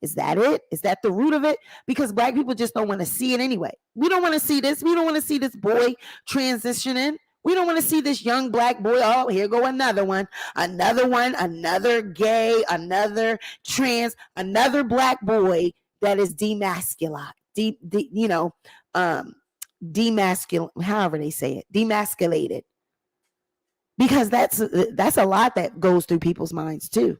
Is that it? Is that the root of it? Because Black people just don't want to see it anyway. We don't want to see this. We don't want to see this boy transitioning. We don't want to see this young black boy. Oh, here go another one, another gay, another trans, another black boy that is demasculized, however they say it, demasculated. Because that's a lot that goes through people's minds too.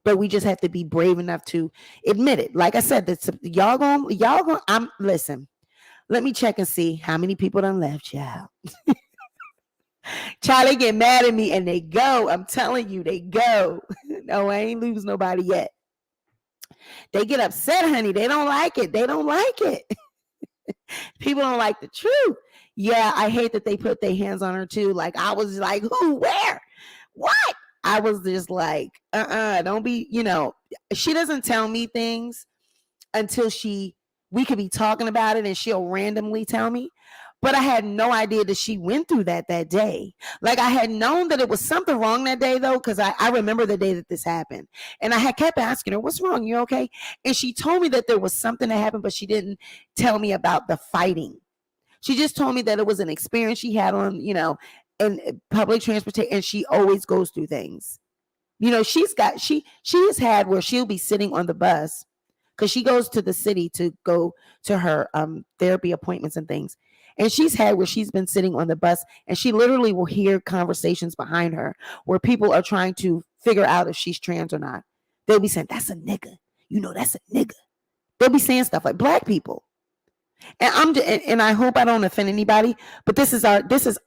But we just have to be brave enough to admit it. Like I said, y'all gonna, listen, let me check and see how many people done left, y'all. Child, they get mad at me and they go. I'm telling you, they go. No, I ain't lose nobody yet. They get upset, honey. They don't like it. People don't like the truth. Yeah, I hate that they put their hands on her too. Like, I was like, who, where, what? I was just like, don't be, she doesn't tell me things until we could be talking about it and she'll randomly tell me. But I had no idea that she went through that day. Like, I had known that it was something wrong that day, though, because I remember the day that this happened. And I had kept asking her, what's wrong? You okay? And she told me that there was something that happened, but she didn't tell me about the fighting. She just told me that it was an experience she had on, in public transportation, and she always goes through things. She has had where she'll be sitting on the bus because she goes to the city to go to her therapy appointments and things. And she's had where she's been sitting on the bus and she literally will hear conversations behind her where people are trying to figure out if she's trans or not. They'll be saying, that's a nigga. That's a nigga. They'll be saying stuff like black people. And I hope I don't offend anybody, but this is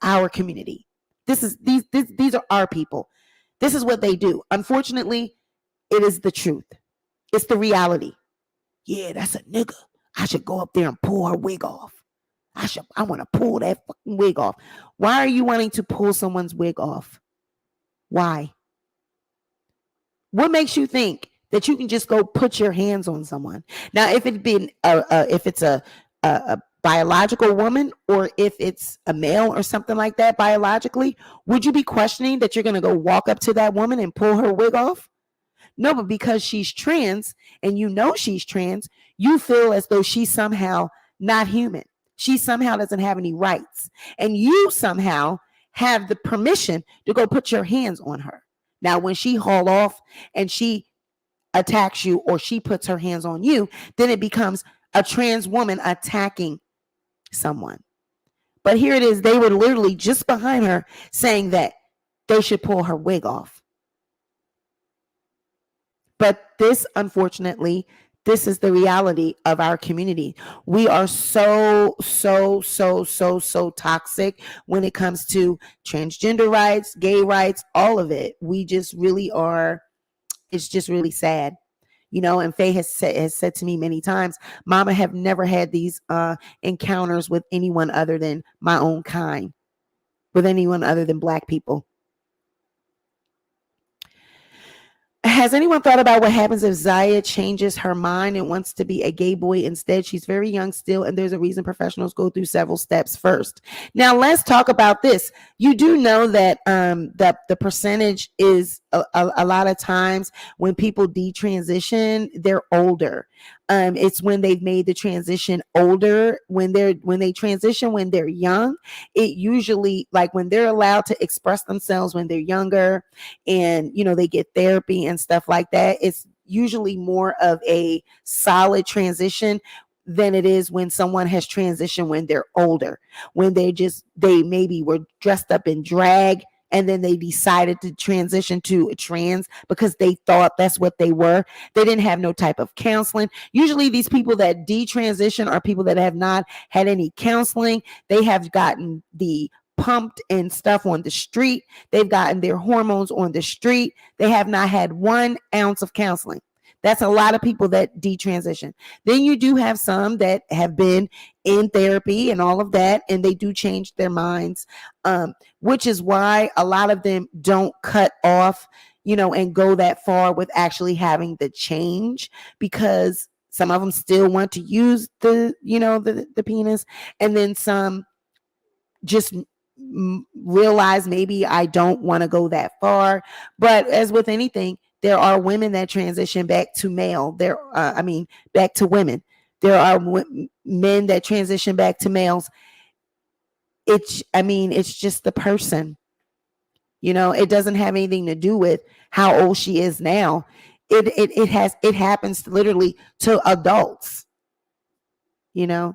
our community. These are our people. This is what they do. Unfortunately, it is the truth. It's the reality. Yeah, that's a nigga. I should go up there and pull her wig off. I want to pull that fucking wig off. Why are you wanting to pull someone's wig off? Why? What makes you think that you can just go put your hands on someone? Now, if it's a biological woman or if it's a male or something like that biologically, would you be questioning that you're going to go walk up to that woman and pull her wig off? No, but because she's trans and she's trans, you feel as though she's somehow not human. She somehow doesn't have any rights. And you somehow have the permission to go put your hands on her. Now, when she haul off and she attacks you or she puts her hands on you, then it becomes a trans woman attacking someone. But here it is. They were literally just behind her saying that they should pull her wig off. But this, unfortunately, this is the reality of our community. We are so toxic when it comes to transgender rights, gay rights, all of it. We just really are. It's just really sad. And Faye has said to me many times, Mama, have never had these encounters with anyone other than my own kind, with anyone other than black people. Has anyone thought about what happens if Zaya changes her mind and wants to be a gay boy instead? She's very young still, and there's a reason professionals go through several steps first. Now, let's talk about this. You do know that the percentage is a lot of times when people detransition, they're older. It's when they've made the transition older. When they transition when they're young, it usually, like when they're allowed to express themselves when they're younger and they get therapy and stuff like that, it's usually more of a solid transition than it is when someone has transitioned when they're older, when they maybe were dressed up in drag and then they decided to transition to a trans because they thought that's what they were. They didn't have no type of counseling. Usually these people that detransition are people that have not had any counseling. They have gotten the pumped and stuff on the street. They've gotten their hormones on the street. They have not had 1 ounce of counseling. That's a lot of people that detransition. Then you do have some that have been in therapy and all of that, and they do change their minds, which is why a lot of them don't cut off, and go that far with actually having the change, because some of them still want to use the penis, and then some just realize maybe I don't want to go that far. But as with anything, there are women that transition back to male. Back to women. There are men that transition back to males. it's just the person. It doesn't have anything to do with how old she is now. It happens literally to adults, and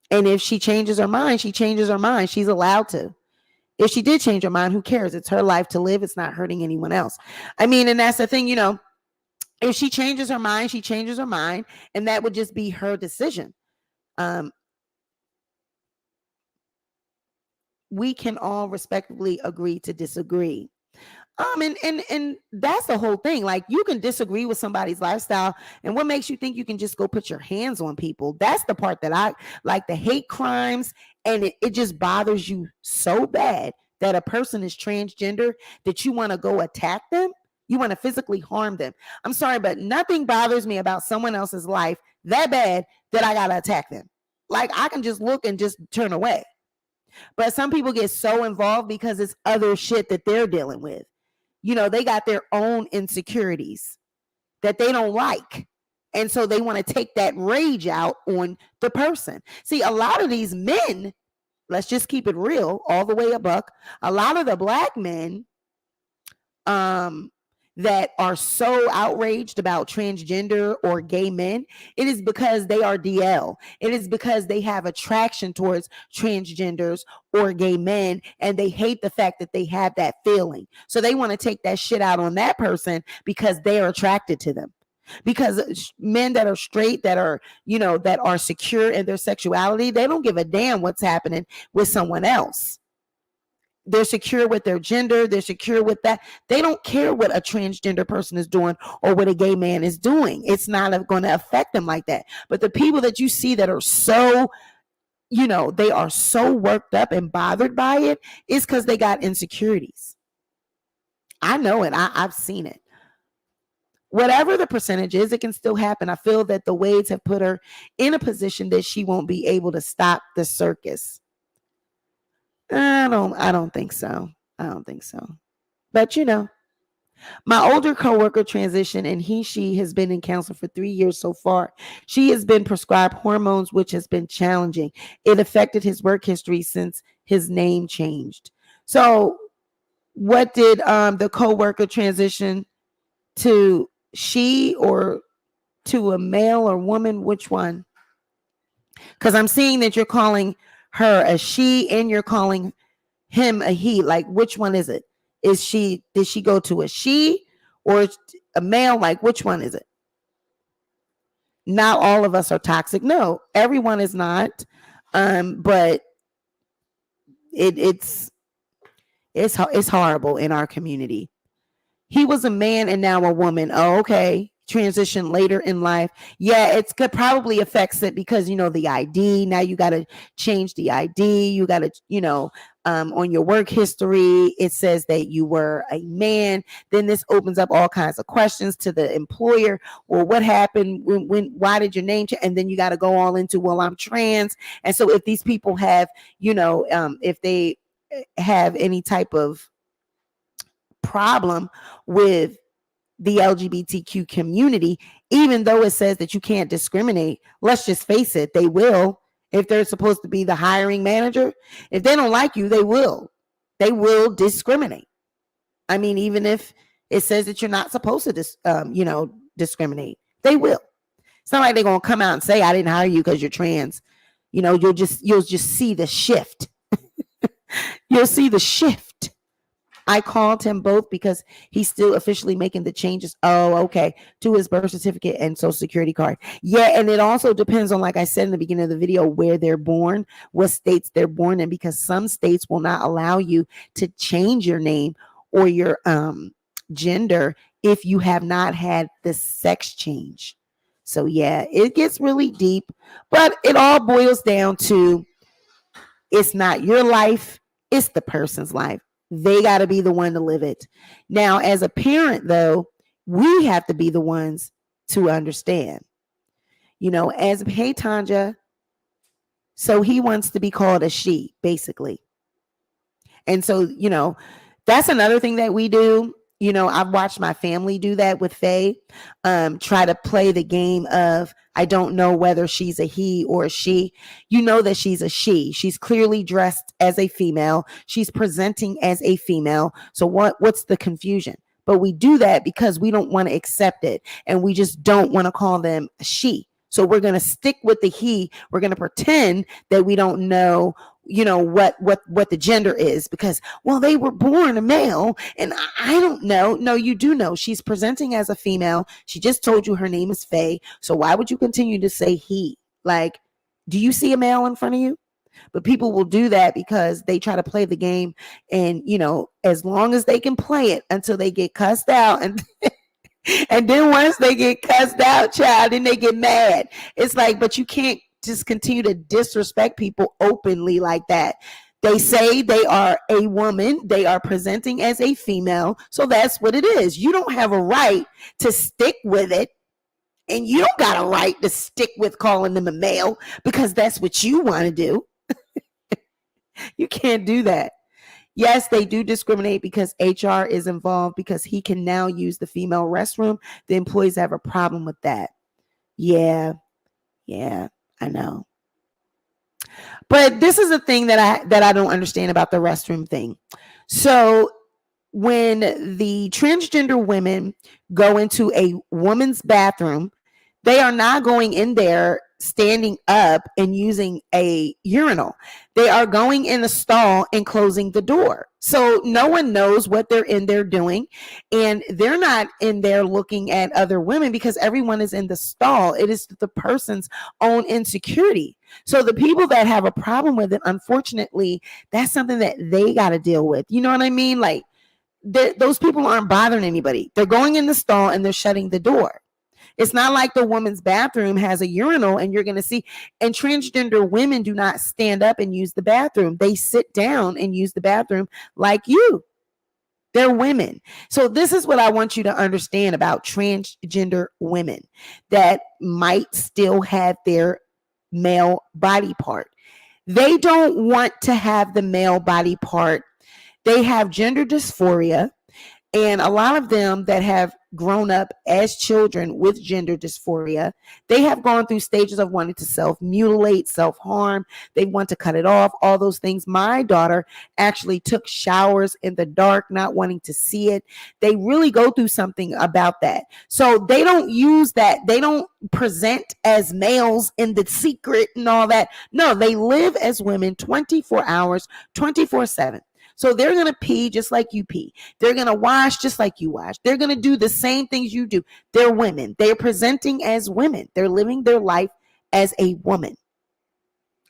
if she changes her mind, she changes her mind. She's allowed to. If she did change her mind, who cares? It's her life to live. It's not hurting anyone else. And that's the thing, if she changes her mind, she changes her mind, and that would just be her decision. We can all respectfully agree to disagree. And that's the whole thing. Like, you can disagree with somebody's lifestyle, and what makes you think you can just go put your hands on people? That's the part that I like, the hate crimes, and it just bothers you so bad that a person is transgender that you want to go attack them. You want to physically harm them. I'm sorry, but nothing bothers me about someone else's life that bad that I gotta attack them. Like, I can just look and just turn away. But some people get so involved because it's other shit that they're dealing with. They got their own insecurities that they don't like. And so they want to take that rage out on the person. See, a lot of these men, let's just keep it real, all the way a buck, a lot of the black men that are so outraged about transgender or gay men, it is because they are DL. It is because they have attraction towards transgenders or gay men, and they hate the fact that they have that feeling. So they want to take that shit out on that person because they're attracted to them. Because men that are straight, that are, that are secure in their sexuality, they don't give a damn what's happening with someone else. They're secure with their gender. They're secure with that. They don't care what a transgender person is doing or what a gay man is doing. It's not going to affect them like that. But the people that you see that are so, they are so worked up and bothered by it is because they got insecurities. I know it. I've seen it. Whatever the percentage is, it can still happen. I feel that the Wades have put her in a position that she won't be able to stop the circus. I don't think so. I don't think so. But my older coworker transitioned, and she has been in counseling for 3 years so far. She has been prescribed hormones, which has been challenging. It affected his work history since his name changed. So what did the coworker transition to? She or to a male or woman? Which one? Because I'm seeing that you're calling her a she and you're calling him a he. Like, which one is it? Did she go to a she or a male? Like, which one is it? Not all of us are toxic. No, everyone is not. But it's horrible in our community. He was a man and now a woman. Oh, okay. Transition later in life. Yeah, it could probably affects it because, the ID. Now you got to change the ID. You got to, on your work history, it says that you were a man. Then this opens up all kinds of questions to the employer. Well, what happened? Why did your name change? And then you got to go all into, well, I'm trans. And so if these people have, if they have any type of problem with the LGBTQ community, even though it says that you can't discriminate, let's just face it, they will. If they're supposed to be the hiring manager, if they don't like you, they will discriminate. Even if it says that you're not supposed to discriminate, they will. It's not like they're going to come out and say, I didn't hire you because you're trans. You'll just see the shift. You'll see the shift. I called him both because he's still officially making the changes. Oh, okay. To his birth certificate and social security card. Yeah. And it also depends on, like I said in the beginning of the video, where they're born, what states they're born in, because some states will not allow you to change your name or your gender if you have not had the sex change. So yeah, it gets really deep, but it all boils down to, it's not your life. It's the person's life. They got to be the one to live it. Now, as a parent, though, we have to be the ones to understand. As hey Tanja, so he wants to be called a she, basically. And so, that's another thing that we do. I've watched my family do that with Faye, try to play the game of, I don't know whether she's a he or a she. You know that she's a she. She's clearly dressed as a female. She's presenting as a female. So what's the confusion? But we do that because we don't want to accept it, and we just don't want to call them a she. So we're going to stick with the he. We're going to pretend that we don't know, what the gender is, because, well, they were born a male and I don't know. No, you do know. She's presenting as a female. She just told you her name is Faye. So why would you continue to say he? Like, do you see a male in front of you? But people will do that because they try to play the game, and as long as they can play it until they get cussed out, and and then once they get cussed out, child, then they get mad. It's like, but you can't just continue to disrespect people openly like that. They say they are a woman. They are presenting as a female. So that's what it is. You don't have a right to stick with it. And you don't got a right to stick with calling them a male because that's what you want to do. You can't do that. Yes, they do discriminate because HR is involved, because he can now use the female restroom. The employees have a problem with that. Yeah, I know. But this is a thing that I don't understand about the restroom thing. So when the transgender women go into a woman's bathroom, they are not going in there standing up and using a urinal. They are going in a stall and closing the door. So no one knows what they're in there doing. And they're not in there looking at other women because everyone is in the stall. It is the person's own insecurity. So the people that have a problem with it, unfortunately, that's something that they got to deal with. You know what I mean? Like, those people aren't bothering anybody. They're going in the stall and they're shutting the door. It's not like the woman's bathroom has a urinal and you're going to see. And transgender women do not stand up and use the bathroom. They sit down and use the bathroom like you. They're women. So this is what I want you to understand about transgender women that might still have their male body part. They don't want to have the male body part. They have gender dysphoria. And a lot of them that have grown up as children with gender dysphoria, they have gone through stages of wanting to self-mutilate, self-harm. They want to cut it off, all those things. My daughter actually took showers in the dark, not wanting to see it. They really go through something about that. So they don't use that. They don't present as males in the secret and all that. No, they live as women 24 hours, 24/7. So they're going to pee just like you pee. They're going to wash just like you wash. They're going to do the same things you do. They're women. They're presenting as women. They're living their life as a woman.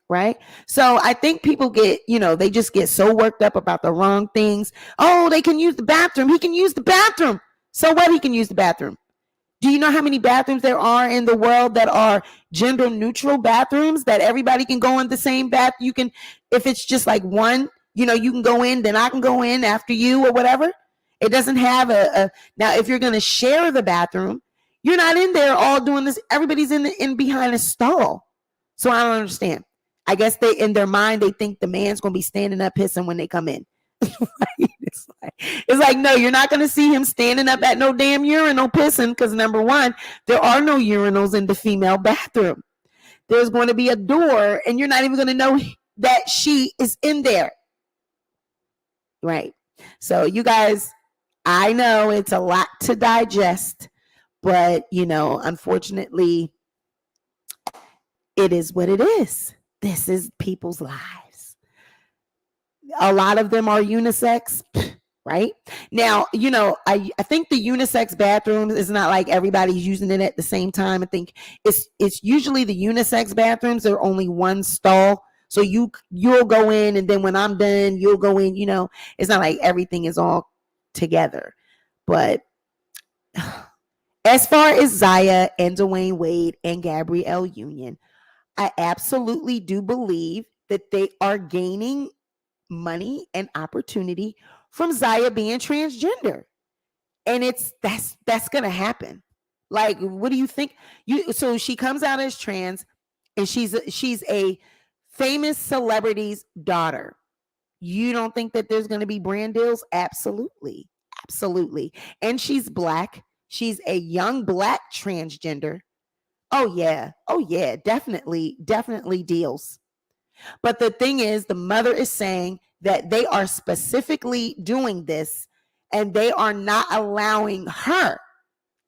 Right? So I think people get, they just get so worked up about the wrong things. Oh, they can use the bathroom. He can use the bathroom. So what? He can use the bathroom. Do you know how many bathrooms there are in the world that are gender neutral bathrooms that everybody can go in the same bath? You can, if it's just like one, you can go in, then I can go in after you or whatever. It doesn't have now if you're going to share the bathroom, you're not in there all doing this. Everybody's in behind a stall. So I don't understand. I guess in their mind, they think the man's going to be standing up pissing when they come in. It's like, no, you're not going to see him standing up at no damn urinal pissing because number one, there are no urinals in the female bathroom. There's going to be a door and you're not even going to know that she is in there. Right. So you guys, I know it's a lot to digest, but unfortunately, it is what it is. This is people's lives. A lot of them are unisex, right? Now, I think the unisex bathrooms is not like everybody's using it at the same time. I think it's usually the unisex bathrooms are only one stall. So you'll go in, and then when I'm done, you'll go in. It's not like everything is all together. But as far as Zaya and Dwayne Wade and Gabrielle Union, I absolutely do believe that they are gaining money and opportunity from Zaya being transgender, and that's gonna happen. Like, what do you think? So she comes out as trans, and she's a famous celebrity's daughter. You don't think that there's going to be brand deals? Absolutely. Absolutely. And she's black. She's a young black transgender. Oh yeah. Oh yeah. Definitely, definitely deals. But the thing is, the mother is saying that they are specifically doing this and they are not allowing her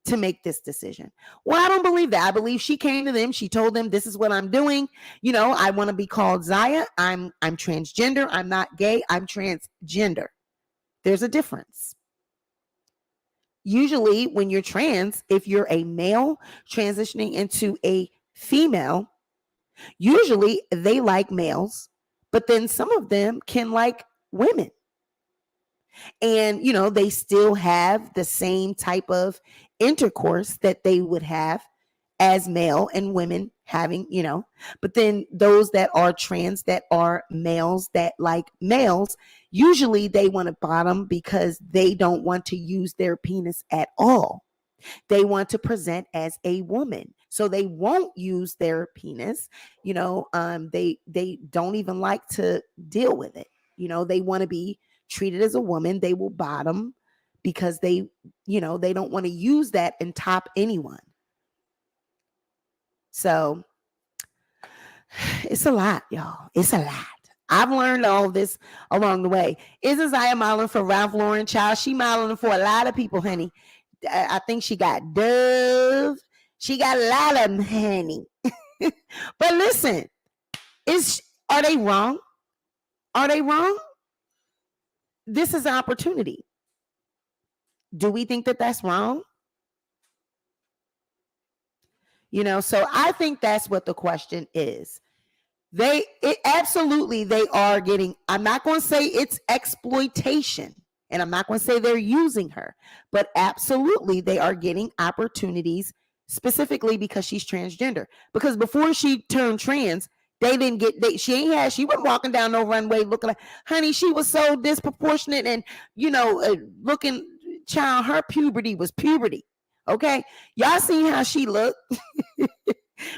to make this decision. Well, I don't believe that. I believe she came to them. She told them, this is what I'm doing. You know, I want to be called Zaya. I'm transgender. I'm not gay. I'm transgender. There's a difference. Usually when you're trans, if you're a male transitioning into a female, usually they like males, but then some of them can like women. And, you know, they still have the same type of intercourse that they would have as male and women having, you know, but then those that are trans, that are males, that like males, usually they want to bottom because they don't want to use their penis at all. They want to present as a woman, so they won't use their penis. You know, they don't even like to deal with it. You know, they want to be treated as a woman. They will bottom because they, you know, they don't want to use that and top anyone. So it's a lot, y'all. It's a lot. I've learned all this along the way. Isn't Zaya modeling for Ralph Lauren, child? She modeling for a lot of people, honey. I think she got Dove. She got a lot of them, honey. But listen, are they wrong? Are they wrong? This is an opportunity. Do we think that that's wrong? You know, so I think that's what the question is. Absolutely, they are getting, I'm not going to say it's exploitation, and I'm not going to say they're using her, but absolutely they are getting opportunities specifically because she's transgender. Because before she turned trans, they didn't get, she wasn't walking down no runway looking like, honey, she was so disproportionate and, you know, looking, child, her puberty was puberty. Okay. Y'all seen how she looked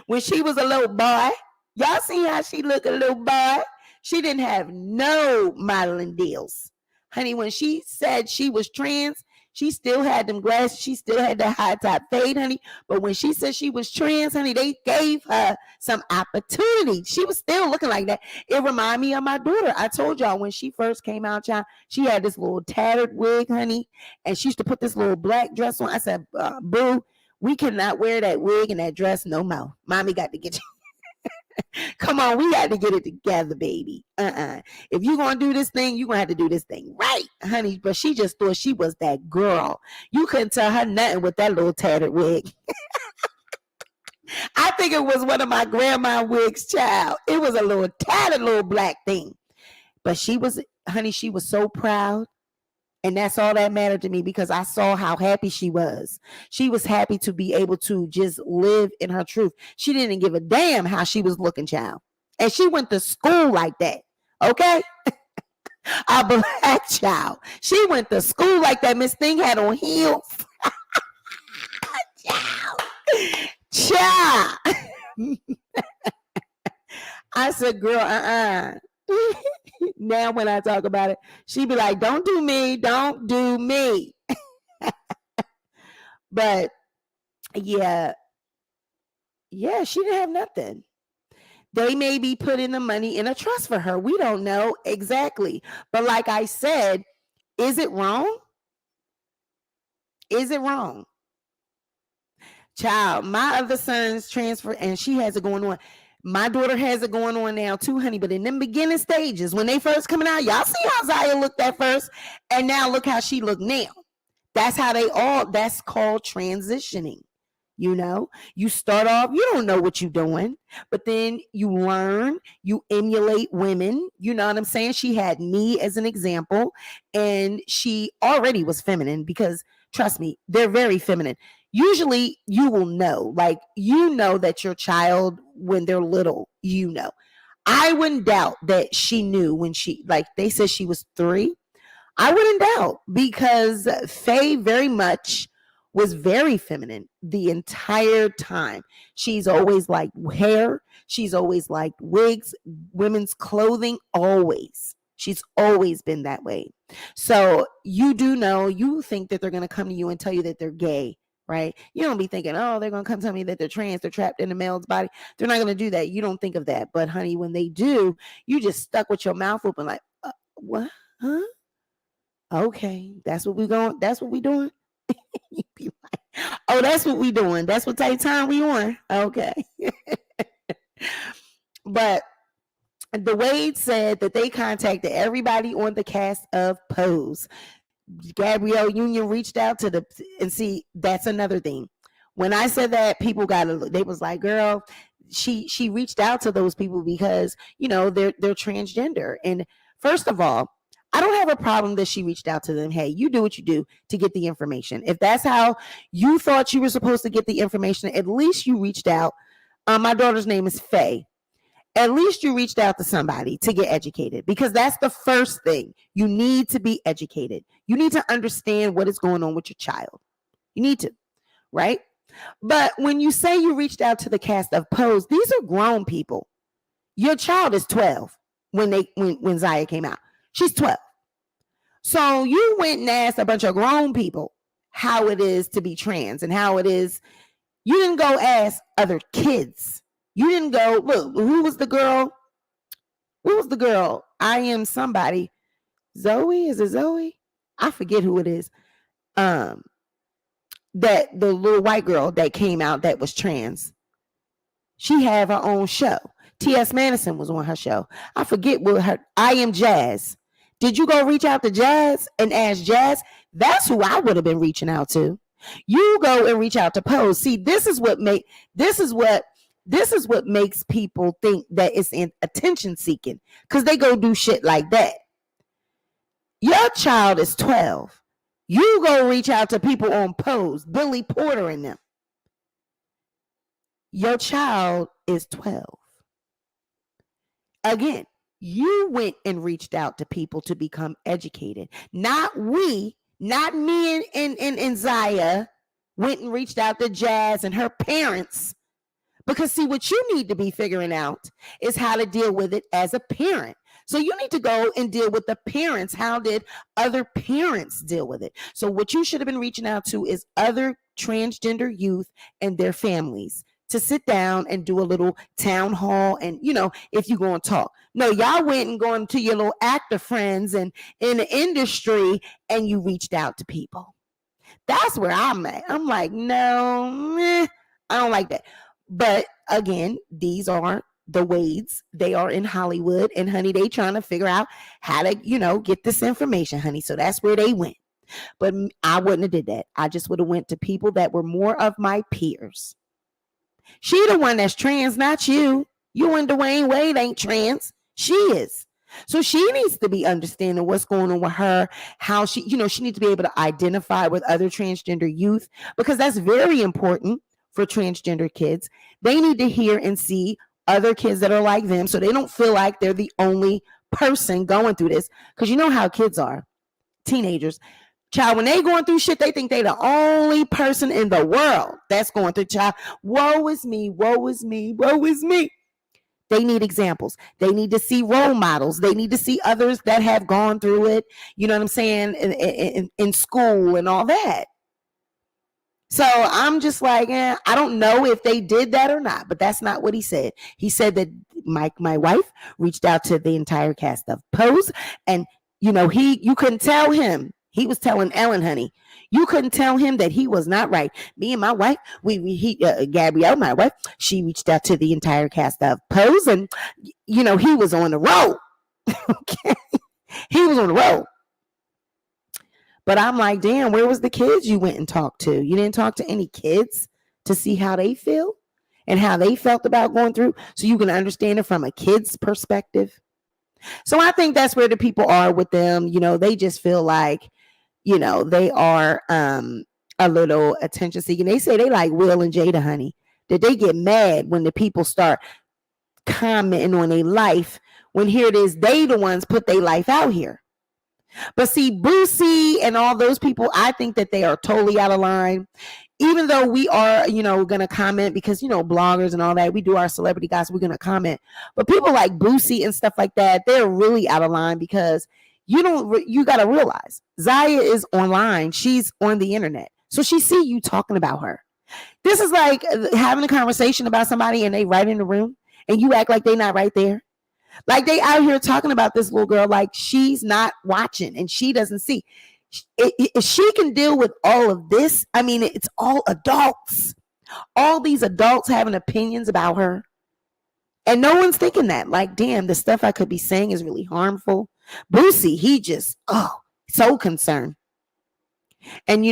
when she was a little boy. Y'all see how she looked a little boy? She didn't have no modeling deals. Honey, when she said she was trans, she still had them glasses. She still had the high top fade, honey. But when she said she was trans, honey, they gave her some opportunity. She was still looking like that. It reminded me of my daughter. I told y'all when she first came out, child, she had this little tattered wig, honey. And she used to put this little black dress on. I said, boo, we cannot wear that wig and that dress no more. Mommy got to get you. Come on, we got to get it together, baby. If you're going to do this thing, you're going to have to do this thing right, honey. But she just thought she was that girl. You couldn't tell her nothing with that little tattered wig. I think it was one of my grandma wigs, child. It was a little tattered little black thing. But she was, honey, she was so proud. And that's all that mattered to me because I saw how happy she was. She was happy to be able to just live in her truth. She didn't give a damn how she was looking, child. And she went to school like that. Okay? A black child. She went to school like that. Miss Thing had on heels. Child. I said, girl, Now when I talk about it, she be like, don't do me, don't do me. But yeah, she didn't have nothing. They may be putting the money in a trust for her. We don't know exactly. But like I said, is it wrong? Is it wrong? Child, my other son's transfer and she has it going on. My daughter has it going on now too, honey. But in them beginning stages, when they first coming out, y'all see how Zaya looked at first, and now look how she look now. That's how that's called transitioning. You know, you start off, you don't know what you're doing, but then you learn, you emulate women. You know what I'm saying? She had me as an example, and she already was feminine because, trust me, they're very feminine. Usually you will know, like, you know that your child, when they're little, you know. I wouldn't doubt that she knew when she, like, they said she was 3. I wouldn't doubt because Faye very much was very feminine the entire time. She's always liked hair. She's always liked wigs, women's clothing, always. She's always been that way. So you do know, you think that they're going to come to you and tell you that they're gay, right? You don't be thinking, oh, they're going to come tell me that they're trans, they're trapped in a male's body. They're not going to do that. You don't think of that. But honey, when they do, you just stuck with your mouth open like, what? Huh? Okay, that's what we going. That's what we doing. You be like, oh, that's what we doing. That's what type of time we on. Okay. But the Wade said that they contacted everybody on the cast of Pose. Gabrielle Union reached out to and see, that's another thing. When I said that, people they was like, girl, she reached out to those people because, they're transgender. And first of all, I don't have a problem that she reached out to them. Hey, you do what you do to get the information. If that's how you thought you were supposed to get the information, at least you reached out. My daughter's name is Faye. At least you reached out to somebody to get educated, because that's the first thing. You need to be educated. You need to understand what is going on with your child. You need to, right? But when you say you reached out to the cast of Pose, these are grown people. Your child is 12 when Zaya came out. She's 12. So you went and asked a bunch of grown people how it is to be trans and how it is. You didn't go ask other kids. You didn't go, look, who was the girl? Who was the girl? I am somebody. Zoe? Is it Zoe? I forget who it is. That the little white girl that came out that was trans. She had her own show. T.S. Madison was on her show. I forget what her, I Am Jazz. Did you go reach out to Jazz and ask Jazz? That's who I would have been reaching out to. You go and reach out to Pose. See, this is what makes people think that it's in attention seeking, because they go do shit like that. Your child is 12. You go reach out to people on Pose, Billy Porter and them. Your child is 12. Again, you went and reached out to people to become educated. Not me and Zaya went and reached out to Jazz and her parents. Because see, what you need to be figuring out is how to deal with it as a parent. So you need to go and deal with the parents. How did other parents deal with it? So what you should have been reaching out to is other transgender youth and their families to sit down and do a little town hall. And, if you're going to talk. No, y'all went and going to your little actor friends and in the industry, and you reached out to people. That's where I'm at. I'm like, no, I don't like that. But again, these are the Wades. They are in Hollywood, and honey, they trying to figure out how to, get this information, honey. So that's where they went. But I wouldn't have did that. I just would have went to people that were more of my peers. She the one that's trans, not you. You and Dwayne Wade ain't trans. She is. So she needs to be understanding what's going on with her, how she, she needs to be able to identify with other transgender youth, because that's very important for transgender kids. They need to hear and see other kids that are like them, so they don't feel like they're the only person going through this. Because you know how kids are, teenagers. Child, when they going through shit, they think they the only person in the world that's going through. Child, woe is me, woe is me, woe is me. They need examples. They need to see role models. They need to see others that have gone through it, you know what I'm saying, in school and all that. So I'm just like, I don't know if they did that or not, but that's not what he said. He said that my wife reached out to the entire cast of Pose, and you couldn't tell him. He was telling Ellen, honey, you couldn't tell him that he was not right. Me and my wife, Gabrielle, my wife, she reached out to the entire cast of Pose, and he was on the road. Okay, he was on the road. But I'm like, damn, where was the kids you went and talked to? You didn't talk to any kids to see how they feel and how they felt about going through, so you can understand it from a kid's perspective. So I think that's where the people are with them. They just feel like, they are a little attention seeking. They say they like Will and Jada, honey, that they get mad when the people start commenting on their life, when here it is, they the ones put their life out here. But see, Boosie and all those people, I think that they are totally out of line. even though we are, going to comment because, bloggers and all that, we do our celebrity gossip, we're going to comment. But people like Boosie and stuff like that, they're really out of line because you got to realize Zaya is online. She's on the internet. So she see you talking about her. This is like having a conversation about somebody and they right in the room and you act like they not right there. Like they out here talking about this little girl like she's not watching and she doesn't see. If she can deal with all of this, I mean, it's all adults. All these adults having opinions about her. And no one's thinking that. Like, damn, the stuff I could be saying is really harmful. Boosie, he just, so concerned. And,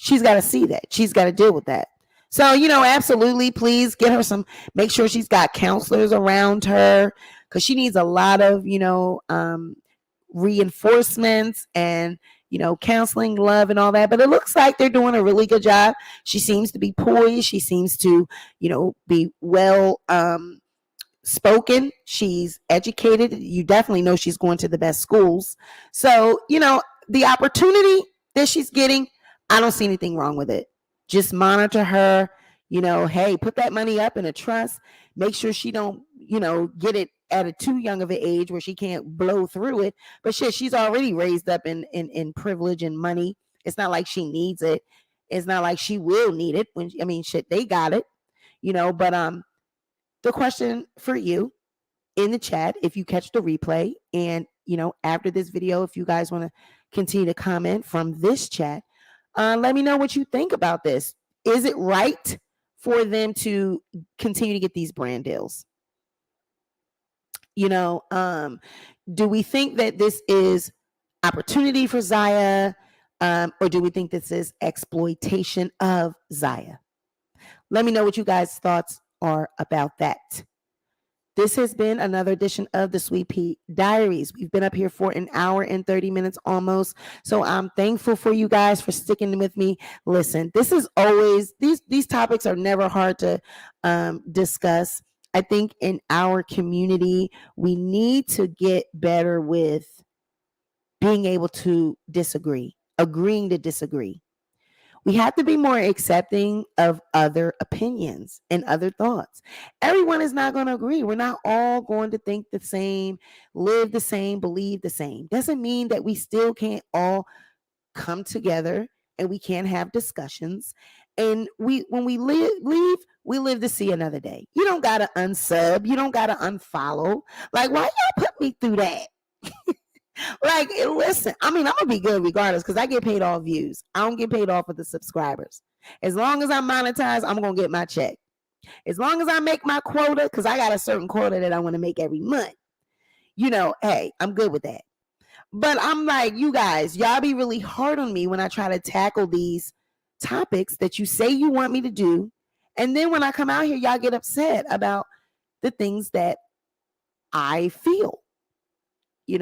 she's got to see that. She's got to deal with that. So, absolutely, please get her make sure she's got counselors around her because she needs a lot of, reinforcements and, counseling, love and all that. But it looks like they're doing a really good job. She seems to be poised. She seems to, be well spoken. She's educated. You definitely know she's going to the best schools. So, the opportunity that she's getting, I don't see anything wrong with it. Just monitor her, hey, put that money up in a trust. Make sure she don't, get it at a too young of an age where she can't blow through it. But shit, she's already raised up in privilege and money. It's not like she needs it. It's not like she will need it. Shit, they got it, but the question for you in the chat, if you catch the replay and, after this video, if you guys want to continue to comment from this chat, let me know what you think about this. Is it right for them to continue to get these brand deals? Do we think that this is opportunity for Zaya, or do we think this is exploitation of Zaya? Let me know what you guys' thoughts are about that. This has been another edition of the Sweet Pea Diaries. We've been up here for an hour and 30 minutes almost. So I'm thankful for you guys for sticking with me. Listen, this is always, these topics are never hard to discuss. I think in our community, we need to get better with being able to disagree, agreeing to disagree. We have to be more accepting of other opinions and other thoughts. Everyone is not going to agree. We're not all going to think the same, live the same, believe the same. Doesn't mean that we still can't all come together and we can't have discussions. And when we leave, we live to see another day. You don't got to unsub. You don't got to unfollow. Like, why y'all put me through that? Like, listen, I'm going to be good regardless because I get paid off views. I don't get paid off of the subscribers. As long as I'm monetized, I'm going to get my check. As long as I make my quota, because I got a certain quota that I want to make every month, hey, I'm good with that. But I'm like, you guys, y'all be really hard on me when I try to tackle these topics that you say you want me to do. And then when I come out here, y'all get upset about the things that I feel. You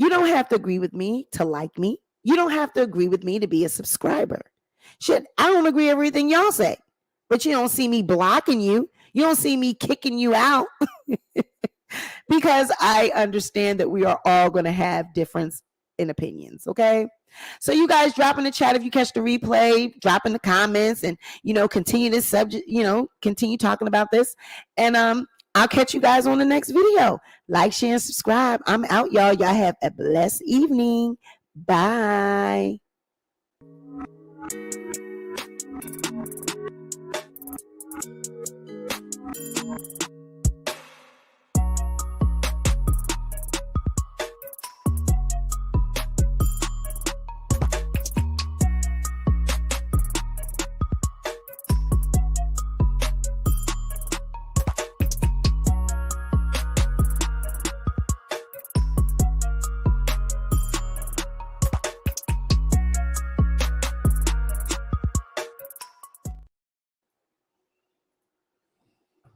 don't have to agree with me to like me. You don't have to agree with me to be a subscriber. Shit, I don't agree with everything y'all say. But you don't see me blocking you. You don't see me kicking you out. Because I understand that we are all going to have difference in opinions, okay? So you guys drop in the chat if you catch the replay, drop in the comments and, continue this subject, continue talking about this. And I'll catch you guys on the next video. Like, share, and subscribe. I'm out, y'all. Y'all have a blessed evening. Bye.